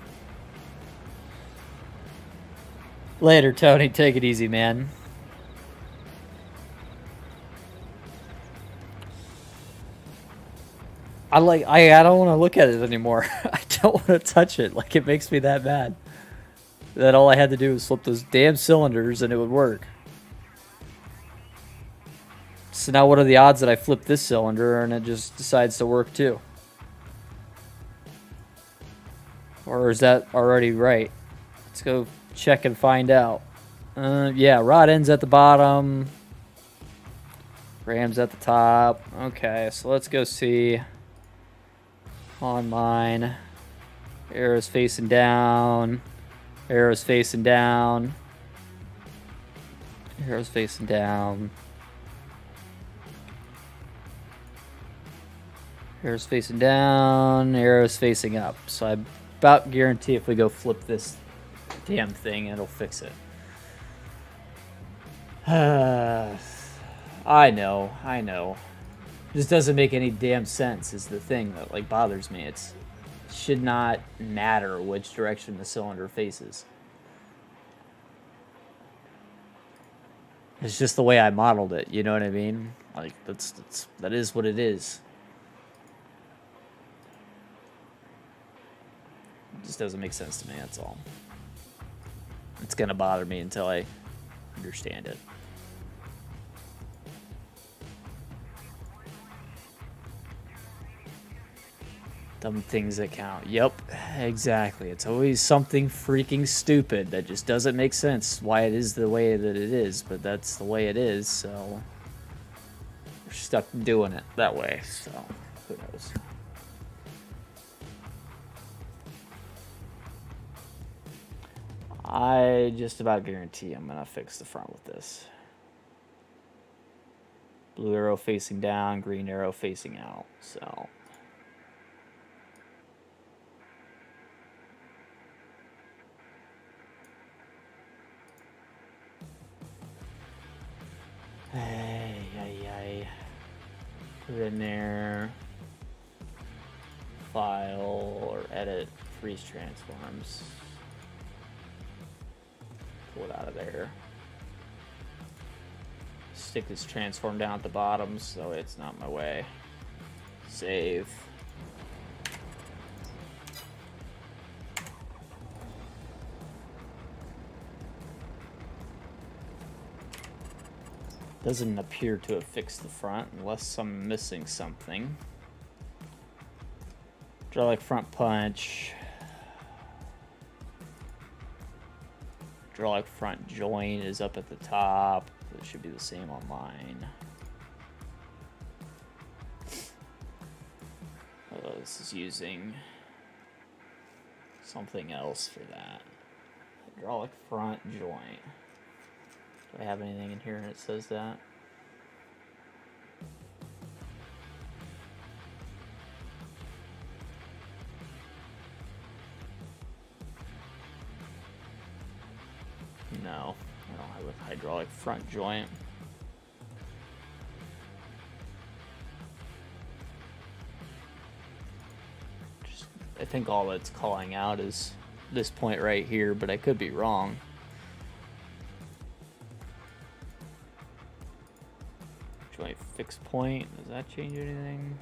Later, Tony. Take it easy, man. I don't want to look at it anymore. I don't want to touch it. Like, it makes me that mad. That all I had to do was flip those damn cylinders and it would work. So now what are the odds that I flip this cylinder and it just decides to work too? Or is that already right? Let's go check and find out. Yeah, rod ends at the bottom. Ram's at the top. Okay, so let's go see on mine. Arrow's facing down. Arrow's facing down. Arrow's facing down. Arrow's facing down. Arrow's facing up. So I about guarantee if we go flip this damn thing, it'll fix it. I know. This doesn't make any damn sense is the thing that like bothers me. It should not matter which direction the cylinder faces. It's just the way I modeled it, you know what I mean? Like that is what it is. It just doesn't make sense to me, that's all. It's gonna bother me until I understand it. Dumb things that count. Yep, exactly. It's always something freaking stupid that just doesn't make sense why it is the way that it is, but that's the way it is, so we're stuck doing it that way, so who knows. I just about guarantee I'm gonna fix the front with this. Blue arrow facing down, green arrow facing out, so. Hey. Put it in there. File or edit, freeze transforms. Pull it out of there. Stick this transform down at the bottom so it's not in my way. Save. Doesn't appear to have fixed the front unless I'm missing something. Hydraulic front punch. Hydraulic front joint is up at the top. It should be the same on mine. Although this is using something else for that. Hydraulic front joint. Do I have anything in here that says that? No, I don't have a hydraulic front joint. I think all that's calling out is this point right here, but I could be wrong. Joint fixed point, does that change anything?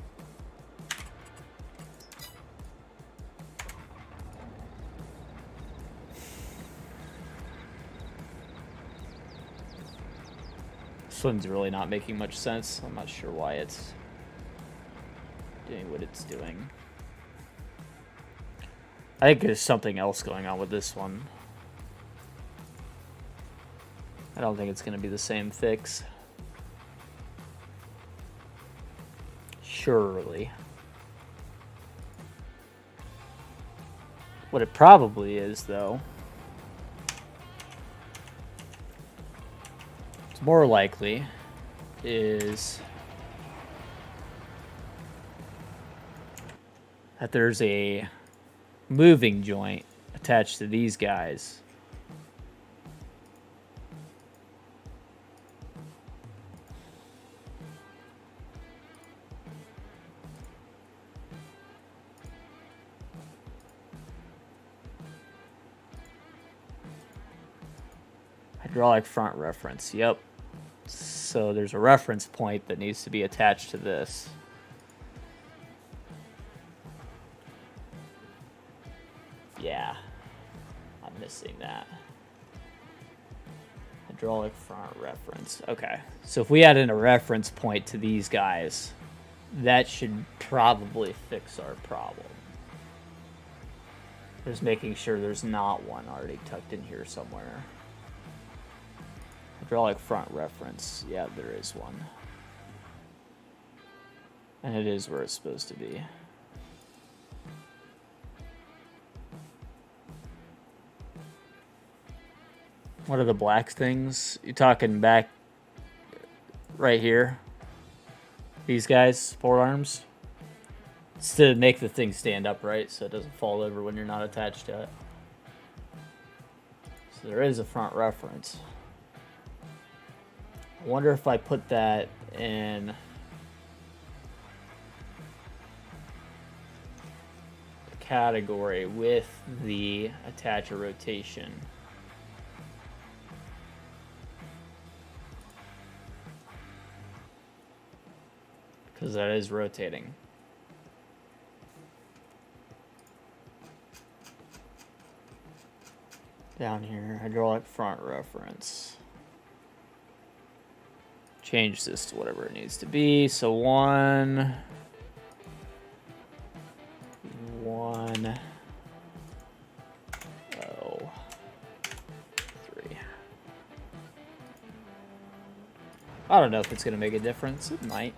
This one's really not making much sense. I'm not sure why it's doing what it's doing. I think there's something else going on with this one. I don't think it's going to be the same fix. Surely. What it probably is, though, it's more likely, is that there's a moving joint attached to these guys. Hydraulic front reference, yep. So there's a reference point that needs to be attached to this. Yeah, I'm missing that. Hydraulic front reference. Okay, so if we add in a reference point to these guys, that should probably fix our problem. Just making sure there's not one already tucked in here somewhere. Hydraulic front reference. Yeah, there is one. And it is where it's supposed to be. What are the black things? You talking back right here? These guys, support arms? It's to make the thing stand upright so it doesn't fall over when you're not attached to it. So there is a front reference. I wonder if I put that in the category with the attacher rotation. Because that is rotating. Down here, hydraulic front reference. Change this to whatever it needs to be. So 1, 1, 0, 3. I don't know if it's going to make a difference. It might.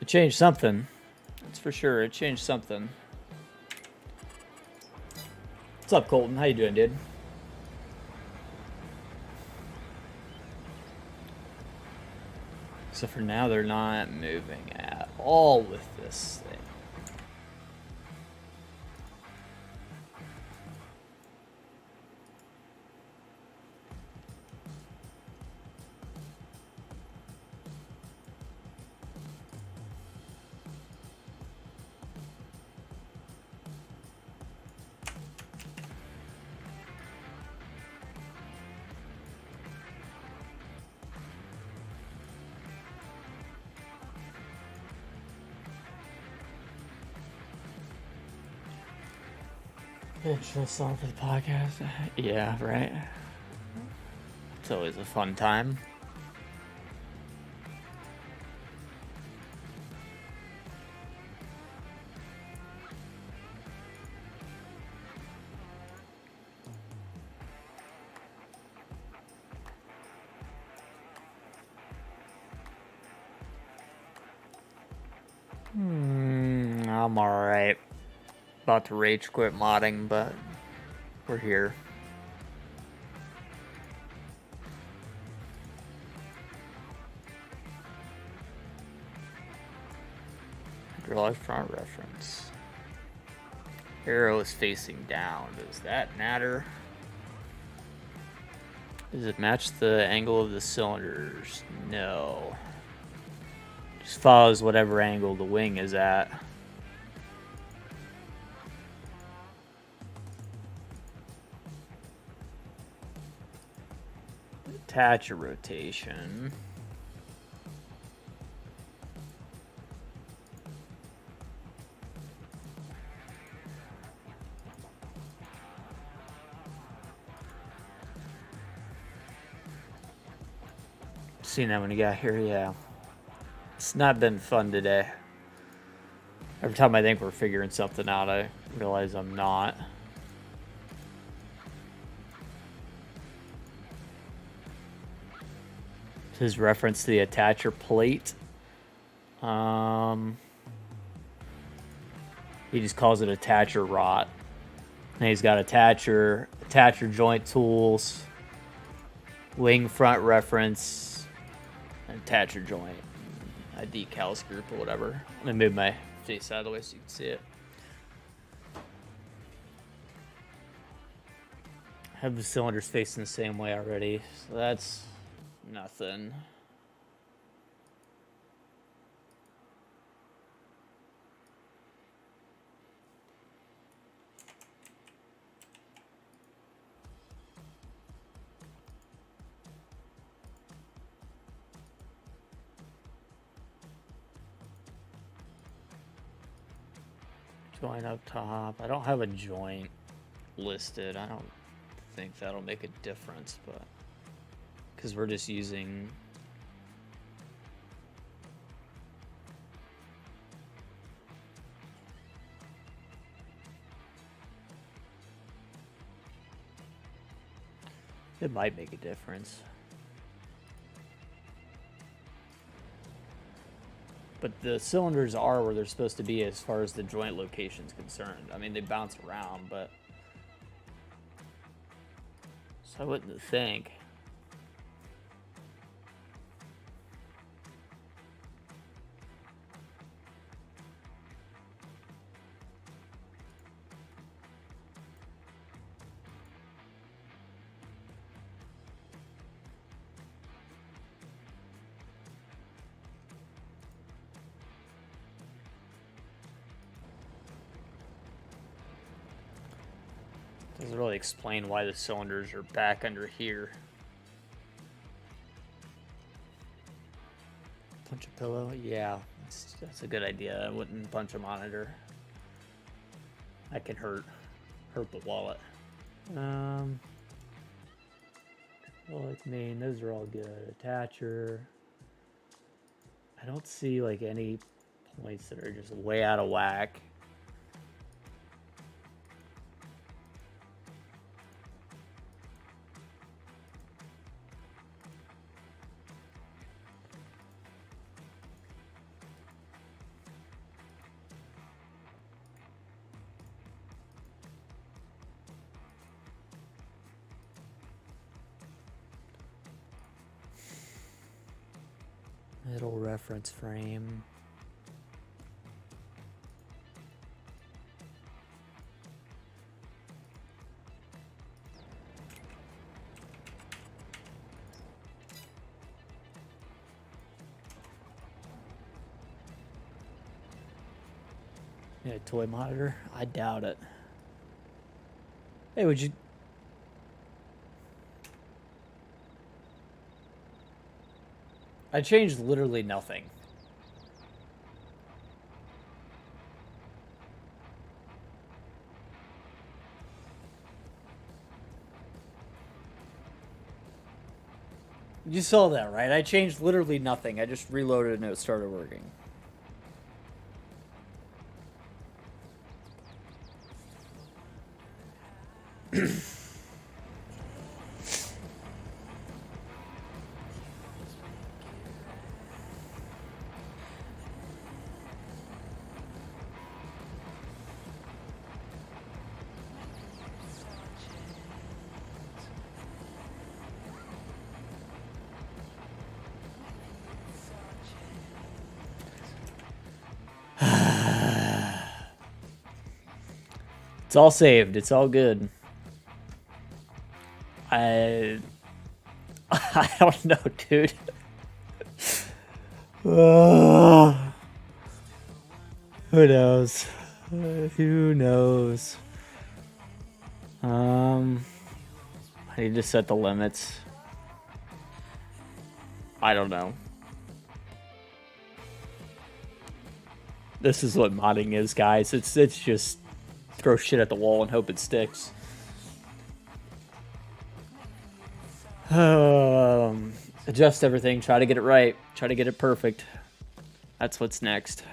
It changed something. That's for sure. It changed something. What's up, Colton? How you doing, dude? So for now, they're not moving at all with this thing. Intro song for the podcast. Yeah, right. It's always a fun time. I'm alright. About to rage quit modding, but we're here. Hydraulic front reference. Arrow is facing down. Does that matter? Does it match the angle of the cylinders? No. Just follows whatever angle the wing is at. Attach a rotation. Seen that when you got here, yeah. It's not been fun today. Every time I think we're figuring something out, I realize I'm not. His reference to the attacher plate. He just calls it attacher rot. And he's got attacher joint tools, wing front reference, and attacher joint. decals group or whatever. I'm gonna move my face out of the way so you can see it. I have the cylinders facing the same way already, so that's nothing. Joint up top. I don't have a joint listed. I don't think that'll make a difference, but because we're just using it might make a difference. But the cylinders are where they're supposed to be as far as the joint location is concerned. I mean, they bounce around, but so I wouldn't think. Doesn't really explain why the cylinders are back under here. Punch a pillow? Yeah, that's a good idea. I wouldn't punch a monitor. That can hurt the wallet. Like main, those are all good. Attacher. I don't see like any points that are just way out of whack. Middle reference frame. Yeah, toy monitor? I doubt it. Hey, would you... I changed literally nothing. You saw that, right? I changed literally nothing. I just reloaded and it started working. It's all saved. It's all good. I don't know, dude. Who knows? Who knows? I need to set the limits. I don't know. This is what modding is, guys. It's just throw shit at the wall and hope it sticks. Adjust everything, try to get it right, try to get it perfect. That's what's next.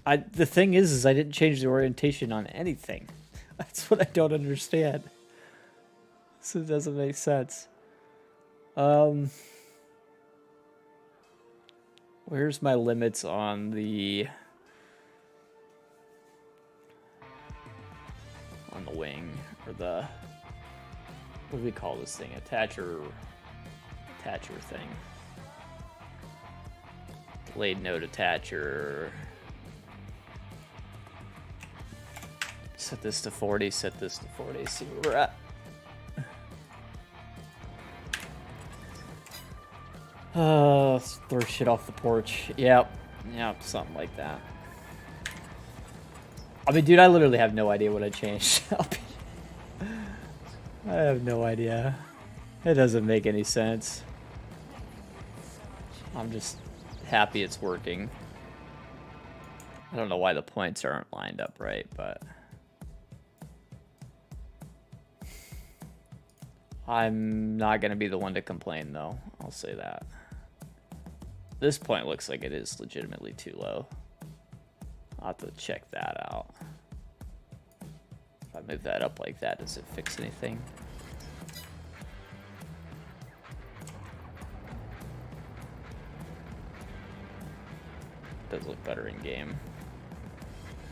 The thing is I didn't change the orientation on anything. That's what I don't understand. So it doesn't make sense. Where's my limits on the wing or the What do we call this thing? Attacher thing. Delayed node attacher. Set this to 40, set this to 40, see where we're at. Let's throw shit off the porch. Yep, something like that. I mean, dude, I literally have no idea what I changed. I have no idea. It doesn't make any sense. I'm just happy it's working. I don't know why the points aren't lined up right, but I'm not going to be the one to complain, though. I'll say that. This point looks like it is legitimately too low. I'll have to check that out. If I move that up like that, does it fix anything? Does look better in game.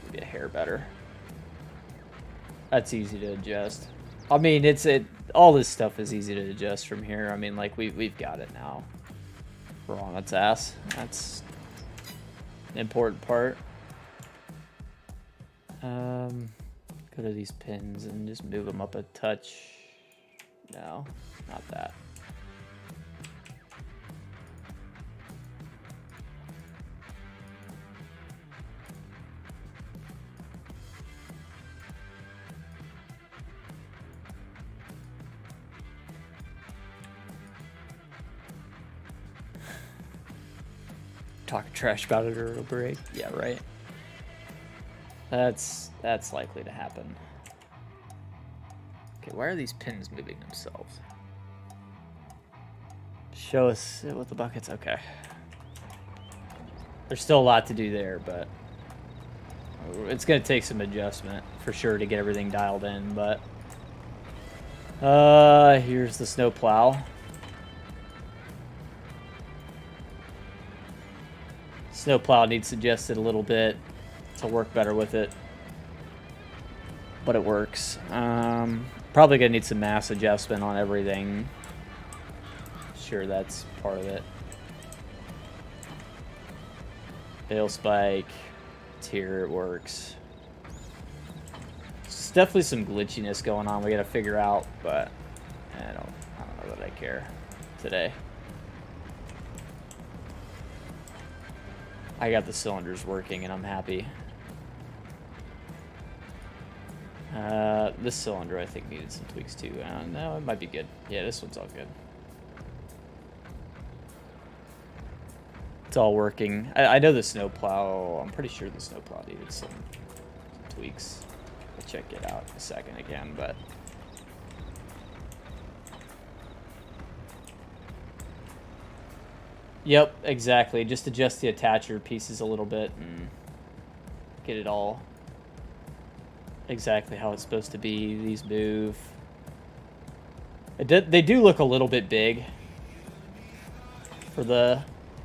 Maybe a hair better. That's easy to adjust. I mean, all this stuff is easy to adjust from here. I mean, like we've got it now. We're on its ass. That's an important part. Go to these pins and just move them up a touch. No, not that. Talking trash about it or it'll break. Yeah, right. That's likely to happen. Okay, why are these pins moving themselves? Show us with the buckets. Okay. There's still a lot to do there, but it's gonna take some adjustment for sure to get everything dialed in. But here's the snow plow. Snowplow needs adjusted a little bit to work better with it, but it works. Probably gonna need some mass adjustment on everything. Sure, that's part of it. Fail spike, it's here, it works. There's definitely some glitchiness going on we gotta figure out, but I don't know that I care today. I got the cylinders working and I'm happy. This cylinder I think needed some tweaks too. No, it might be good. Yeah, this one's all good. It's all working. I know the snowplow, I'm pretty sure the snowplow needed some tweaks. I'll check it out in a second again, but yep, exactly. Just adjust the attacher pieces a little bit and get it all exactly how it's supposed to be. These move. They do look a little bit big for the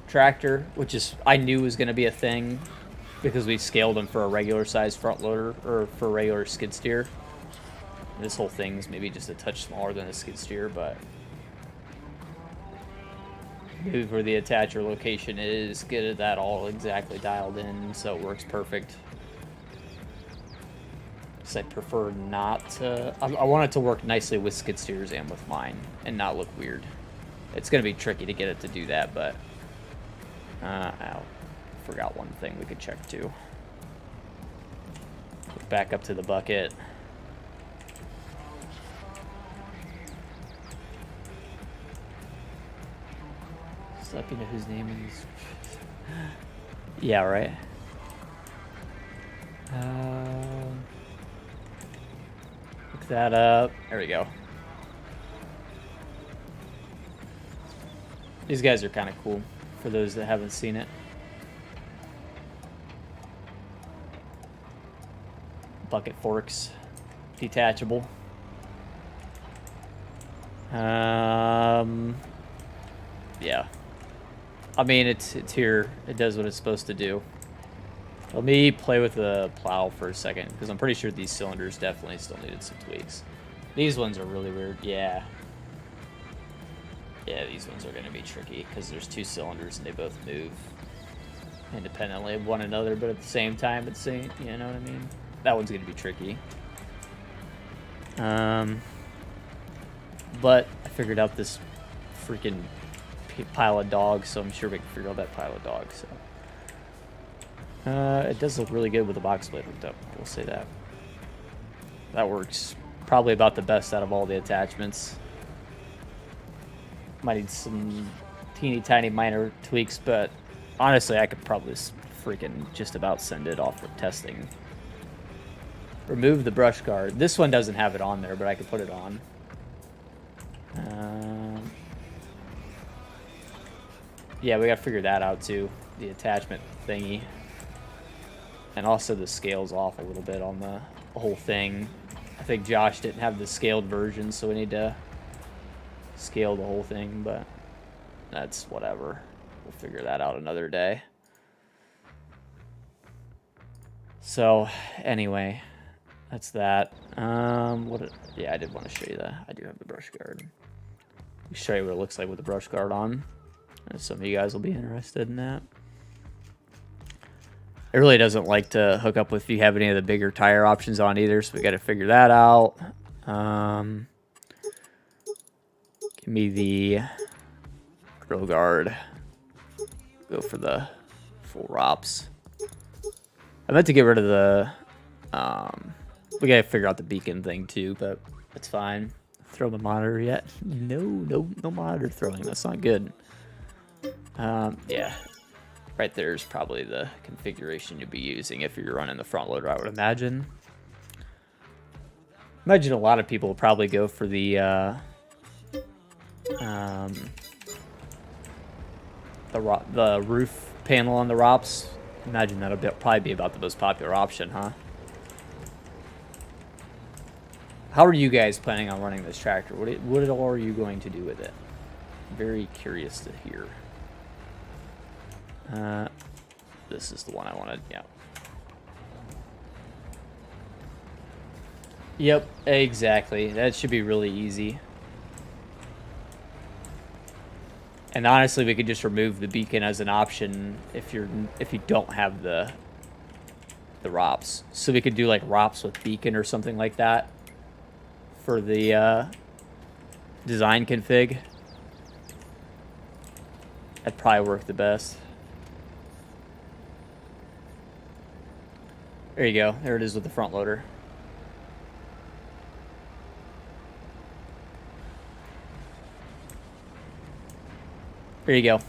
tractor, which is I knew was going to be a thing because we scaled them for a regular size front loader or for a regular skid steer. This whole thing's maybe just a touch smaller than a skid steer, but move where the attacher location is, get that all exactly dialed in so it works perfect. Because I prefer not to... I want it to work nicely with skid steers and with mine and not look weird. It's going to be tricky to get it to do that, but... I forgot one thing we could check too. Back up to the bucket. Let me know whose name it is. Yeah, right. Look that up. There we go. These guys are kind of cool for those that haven't seen it. Bucket forks, detachable. Yeah. I mean, it's here. It does what it's supposed to do. Let me play with the plow for a second, because I'm pretty sure these cylinders definitely still needed some tweaks. These ones are really weird. Yeah. Yeah, these ones are going to be tricky because there's 2 cylinders and they both move independently of one another, but at the same time, you know what I mean? That one's going to be tricky. But I figured out this freaking pile of dogs, so I'm sure we can figure out that pile of dogs. So. It does look really good with the box plate hooked up. We'll say that. That works probably about the best out of all the attachments. Might need some teeny tiny minor tweaks, but honestly, I could probably freaking just about send it off for testing. Remove the brush guard. This one doesn't have it on there, but I could put it on. Yeah, we gotta figure that out too. The attachment thingy. And also the scale's off a little bit on the whole thing. I think Josh didn't have the scaled version, so we need to scale the whole thing, but that's whatever. We'll figure that out another day. So, anyway, that's that. Yeah, I did want to show you that. I do have the brush guard. I'll show you what it looks like with the brush guard on. Some of you guys will be interested in that. It really doesn't like to hook up with if you have any of the bigger tire options on either, so we got to figure that out. Give me the grill guard. Go for the full ROPS. I meant to get rid of the... we got to figure out the beacon thing too, but that's fine. Throw the monitor yet? No monitor throwing. That's not good. Yeah. Right there is probably the configuration you'll be using if you're running the front loader, I would imagine. Imagine a lot of people will probably go for the roof panel on the ROPS. Imagine that'll probably be about the most popular option, huh? How are you guys planning on running this tractor? What all are you going to do with it? Very curious to hear. This is the one I wanted, yeah. Yep, exactly. That should be really easy. And honestly, we could just remove the beacon as an option if you don't have the ROPS. So we could do like ROPS with beacon or something like that for the design config. That'd probably work the best. There you go. There it is with the front loader. There you go.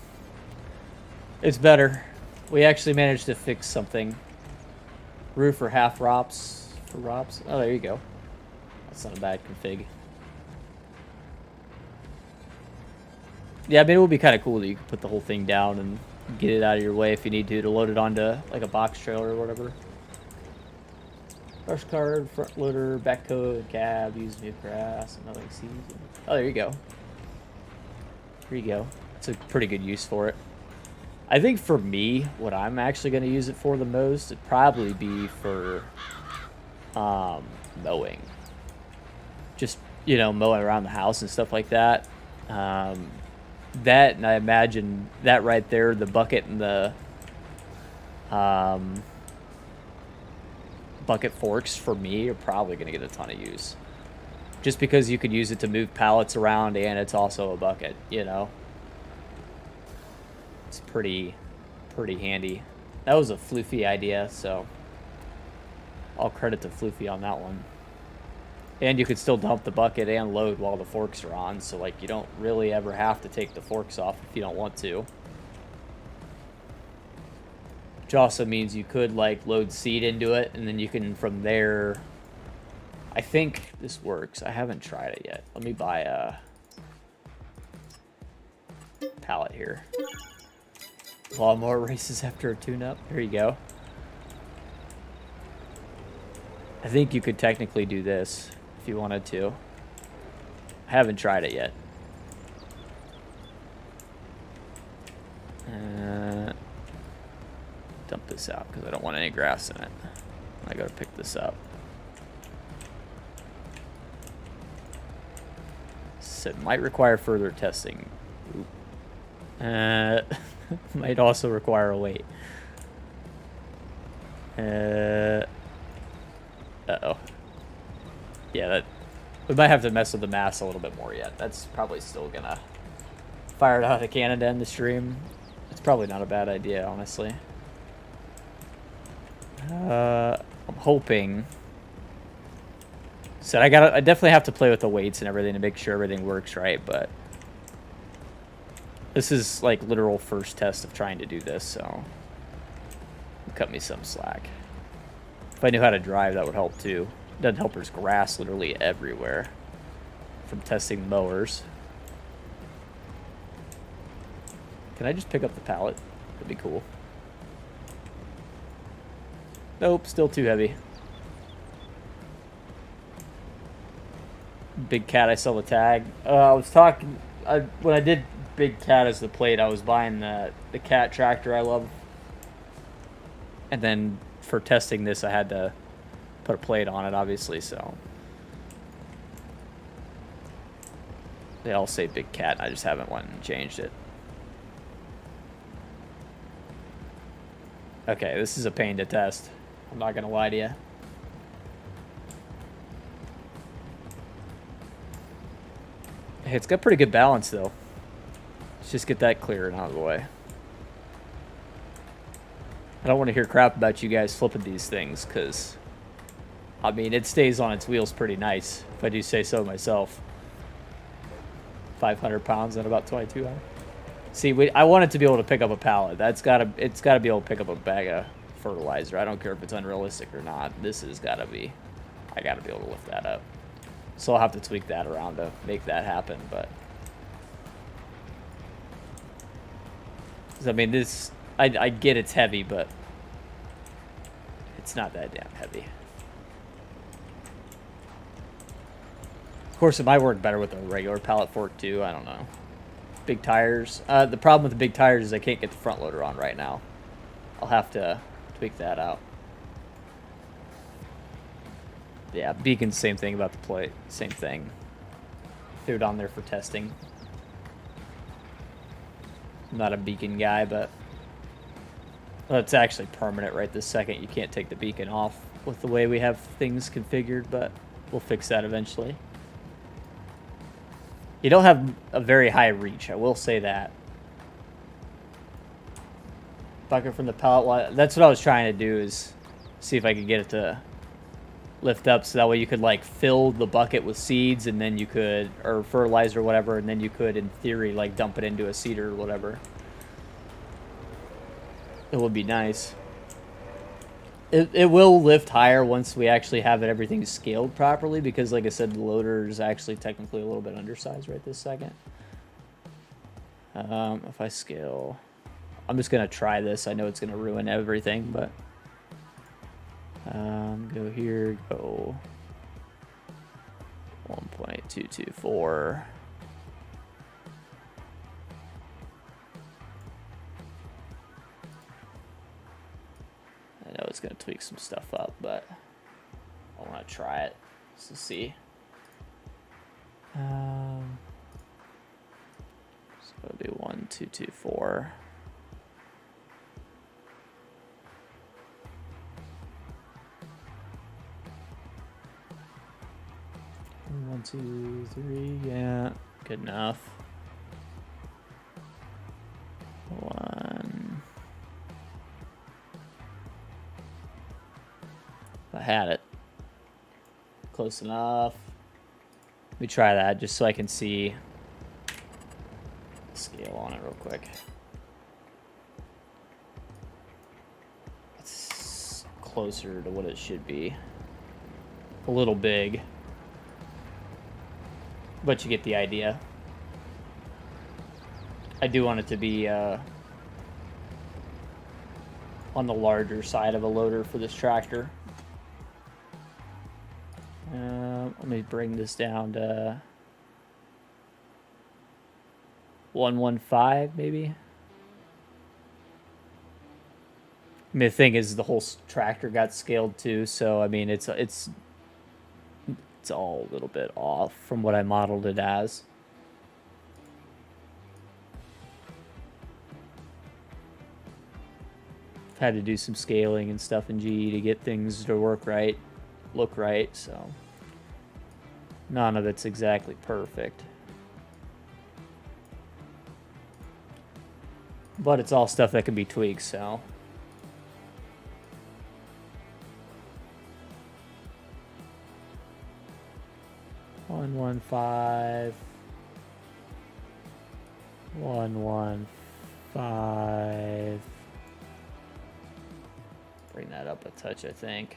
It's better. We actually managed to fix something. Roof or half ROPS for ROPS. Oh, there you go. That's not a bad config. Yeah, I mean, it would be kind of cool that you could put the whole thing down and get it out of your way if you need to load it onto like a box trailer or whatever. Brush card, front loader, back code, cab, use new grass, another season. Oh, there you go. Here you go. It's a pretty good use for it. I think for me, what I'm actually going to use it for the most would probably be for mowing. Just, you know, mowing around the house and stuff like that. That, and I imagine that right there, the bucket and the bucket forks for me are probably going to get a ton of use. Just because you could use it to move pallets around and it's also a bucket, you know. It's pretty handy. That was a floofy idea, so all credit to Floofy on that one. And you could still dump the bucket and load while the forks are on, so like you don't really ever have to take the forks off if you don't want to. Which also means you could like load seed into it, and then you can from there. I think this works. I haven't tried it yet. Let me buy a pallet here. Lawnmower races after a tune-up. There you go. I think you could technically do this if you wanted to. I haven't tried it yet. Dump this out because I don't want any grass in it. I gotta pick this up. this. It might require further testing. Might also require a wait. Uh-oh. Yeah, that we might have to mess with the mass a little bit more yet. That's probably still gonna fire it out of Canada in the stream. It's probably not a bad idea, honestly. I'm hoping. So I definitely have to play with the weights and everything to make sure everything works right, but this is like literal first test of trying to do this, so cut me some slack. If I knew how to drive, that would help too. Doesn't help, there's grass literally everywhere from testing mowers. Can I just pick up the pallet? That'd be cool. Nope, still too heavy. Big Cat, I saw the tag. I was talking, when I did Big Cat as the plate, I was buying the Cat tractor I love. And then for testing this, I had to put a plate on it, obviously, so. They all say Big Cat, I just haven't went and changed it. Okay, this is a pain to test. I'm not gonna lie to you. Hey, it's got pretty good balance, though. Let's just get that clear and out of the way. I don't want to hear crap about you guys flipping these things, because, I mean, it stays on its wheels pretty nice, if I do say so myself. 500 pounds and about 22 hours. See, I want it to be able to pick up a pallet. It's got to be able to pick up a bag of fertilizer. I don't care if it's unrealistic or not. This has got to be, I got to be able to lift that up. So I'll have to tweak that around to make that happen, but. I mean, this, I get it's heavy, but it's not that damn heavy. Of course, it might work better with a regular pallet fork, too. I don't know. Big tires. The problem with the big tires is I can't get the front loader on right now. I'll have to tweak that out. Yeah, beacon, same thing about the plate. Same thing. Threw it on there for testing. I'm not a beacon guy, but well, it's actually permanent right this second. You can't take the beacon off with the way we have things configured, but we'll fix that eventually. You don't have a very high reach, I will say that. Bucket from the pallet. That's what I was trying to do, is see if I could get it to lift up, so that way you could like fill the bucket with seeds, and then you could, or fertilizer or whatever, and then you could in theory like dump it into a seeder or whatever. It would be nice. It will lift higher once we actually have everything scaled properly, because like I said, the loader is actually technically a little bit undersized right this second. If I scale, I'm just gonna try this. I know it's gonna ruin everything, but go here, go 1.224. I know it's gonna tweak some stuff up, but I want to try it just to see. So it'll be 1.224. One, two, three, yeah, good enough. One. I had it. Close enough. Let me try that just so I can see the scale on it real quick. It's closer to what it should be. A little big. But you get the idea. I do want it to be on the larger side of a loader for this tractor. Let me bring this down to 115 maybe. I mean, the thing is, the whole tractor got scaled too, so I mean, it's all a little bit off from what I modeled it as. had to do some scaling and stuff in GE to get things to work right, look right, so none of it's exactly perfect. But it's all stuff that can be tweaked, so. One, 1, 5. 1, 1, 5. Bring that up a touch, I think.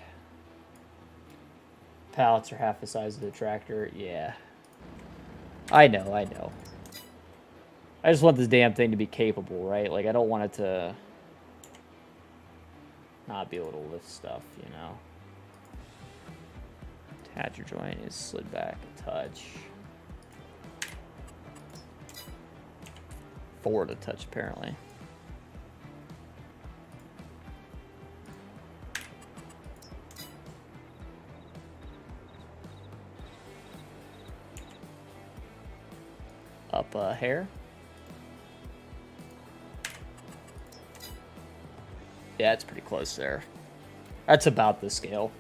Pallets are half the size of the tractor. Yeah. I know. I just want this damn thing to be capable, right? Like, I don't want it to not be able to lift stuff, you know? Attacher joint is slid back a touch. Forward a touch, apparently. Up a hair. Yeah, it's pretty close there. That's about the scale.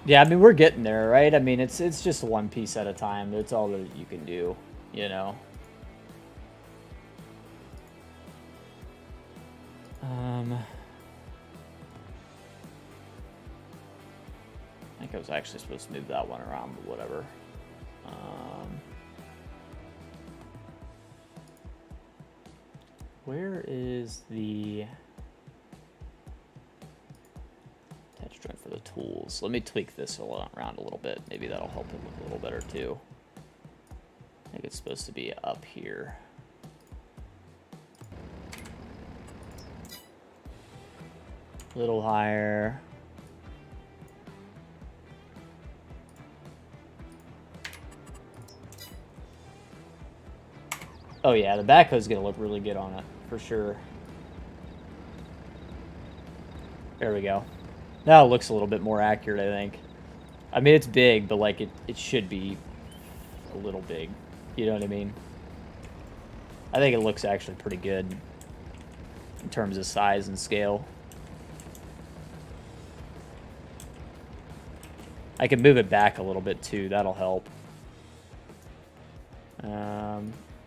Yeah, I mean, we're getting there, right? I mean, it's just one piece at a time. That's all that you can do, you know? I think I was actually supposed to move that one around, but whatever. Where is the attach joint for the tools? Let me tweak this around a little bit. Maybe that'll help it look a little better too. I think it's supposed to be up here. A little higher. Oh yeah, the backhoe's gonna look really good on it, for sure. There we go. Now it looks a little bit more accurate, I think. I mean, it's big, but like it should be a little big. You know what I mean? I think it looks actually pretty good in terms of size and scale. I can move it back a little bit too, that'll help.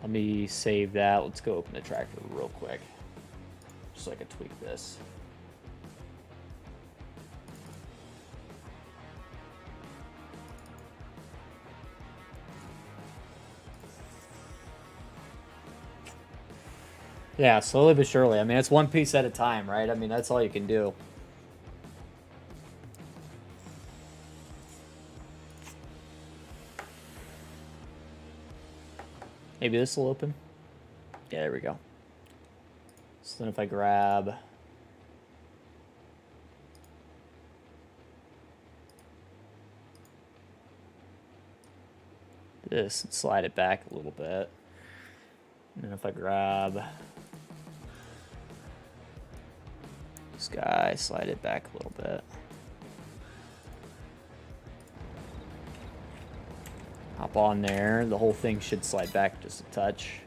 Let me save that. Let's go open the tractor real quick, just so I can tweak this. Yeah, slowly but surely. I mean, it's one piece at a time, right? I mean, that's all you can do. Maybe this will open. Yeah, there we go. So then if I grab this and slide it back a little bit. And then if I grab this guy, slide it back a little bit. Hop on there. The whole thing should slide back just a touch.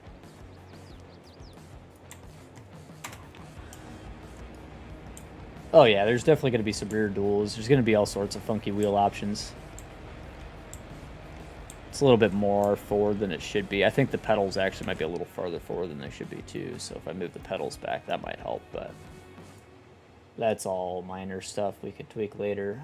Oh yeah, there's definitely going to be some rear duals. There's going to be all sorts of funky wheel options. It's a little bit more forward than it should be. I think the pedals actually might be a little farther forward than they should be too. So if I move the pedals back, that might help. But that's all minor stuff we could tweak later.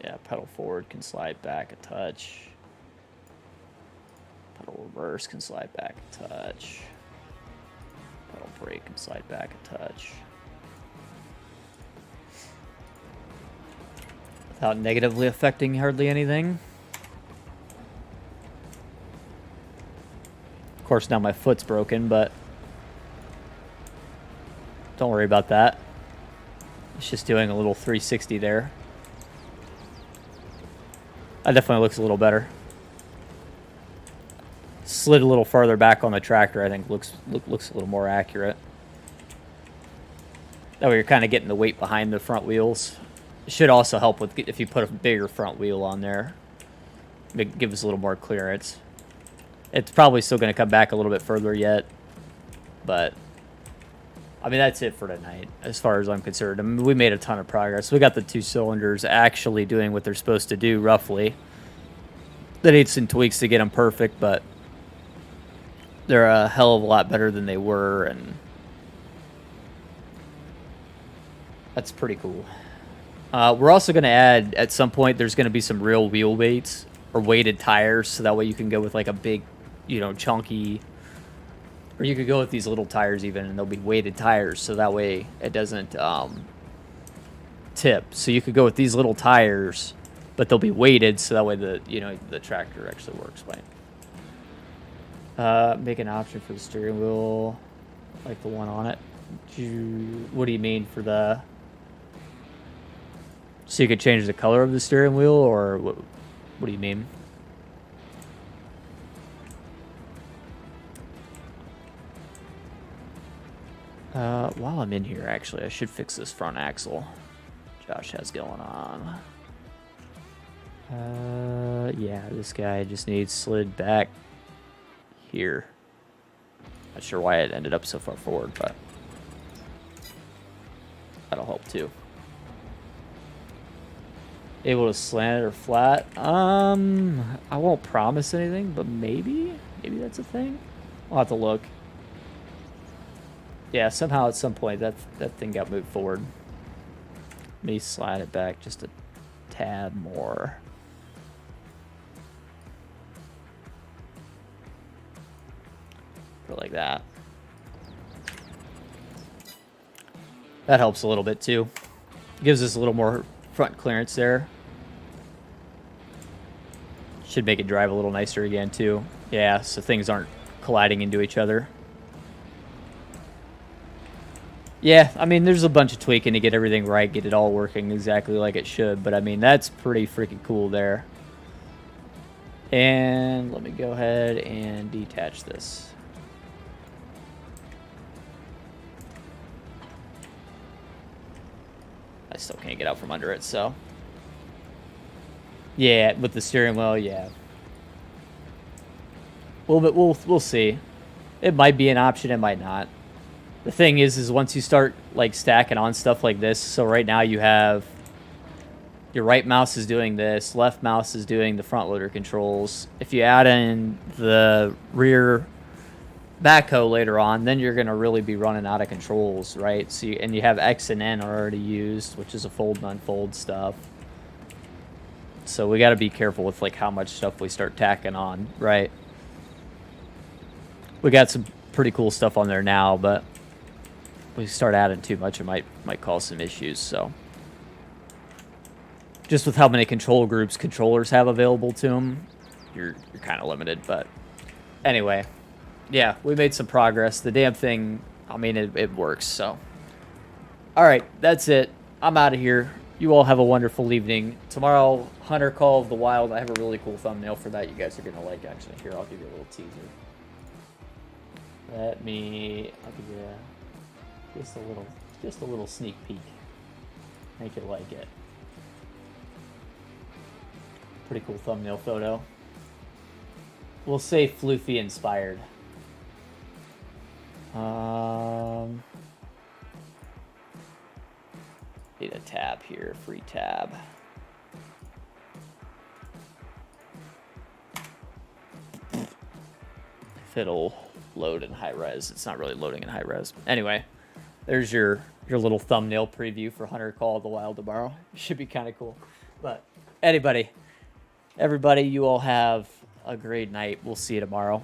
Yeah, pedal forward can slide back a touch. Pedal reverse can slide back a touch. Pedal brake can slide back a touch. Without negatively affecting hardly anything. Of course, now my foot's broken, but don't worry about that. It's just doing a little 360 there. That definitely looks a little better. Slid a little farther back on the tractor, I think looks a little more accurate. That way you're kind of getting the weight behind the front wheels. It should also help with if you put a bigger front wheel on there. give us a little more clearance. It's probably still going to come back a little bit further yet, but I mean, that's it for tonight, as far as I'm concerned. I mean, we made a ton of progress. We got the 2 cylinders actually doing what they're supposed to do, roughly. They need some tweaks to get them perfect, but they're a hell of a lot better than they were, and that's pretty cool. We're also going to add, at some point, there's going to be some real wheel weights or weighted tires, so that way you can go with like a big, you know, chunky, or you could go with these little tires even, and they'll be weighted tires, so that way it doesn't tip. So you could go with these little tires, but they'll be weighted, so that way the, you know, the tractor actually works fine. Make an option for the steering wheel, like the one on it. What do you mean for the? So you could change the color of the steering wheel, or what? What do you mean? While I'm in here, actually, I should fix this front axle Josh has going on. Yeah, this guy just needs slid back here. Not sure why it ended up so far forward, but that'll help too. Able to slant it or flat? I won't promise anything, but maybe that's a thing. I'll have to look. Yeah, somehow at some point that thing got moved forward. Let me slide it back just a tad more. Go like that. That helps a little bit too. Gives us a little more front clearance there. Should make it drive a little nicer again too. Yeah, so things aren't colliding into each other. Yeah, I mean, there's a bunch of tweaking to get everything right, get it all working exactly like it should, but I mean, that's pretty freaking cool there. And let me go ahead and detach this. I still can't get out from under it, so. Yeah, with the steering wheel, yeah. We'll see. It might be an option, it might not. The thing is once you start like stacking on stuff like this, so right now you have your right mouse is doing this, left mouse is doing the front loader controls. If you add in the rear backhoe later on, then you're gonna really be running out of controls, right? So and you have X and N already used, which is a fold and unfold stuff. So we got to be careful with like how much stuff we start tacking on, right? We got some pretty cool stuff on there now, but we start adding too much, it might cause some issues. So just with how many control groups controllers have available to them, you're kind of limited. But anyway, yeah, we made some progress. The damn thing, I mean, it works. So all right, that's it. I'm out of here. You all have a wonderful evening. Tomorrow, Hunter Call of the Wild. I have a really cool thumbnail for that. You guys are gonna like. Actually, here, I'll give you a little teaser. I'll give you just a little sneak peek. Make it like it. Pretty cool thumbnail photo. We'll say floofy inspired. Need a tab here, free tab. If it'll load in high res. It's not really loading in high res. Anyway, there's your little thumbnail preview for Hunter Call of the Wild tomorrow. Should be kind of cool. But everybody, you all have a great night. We'll see you tomorrow.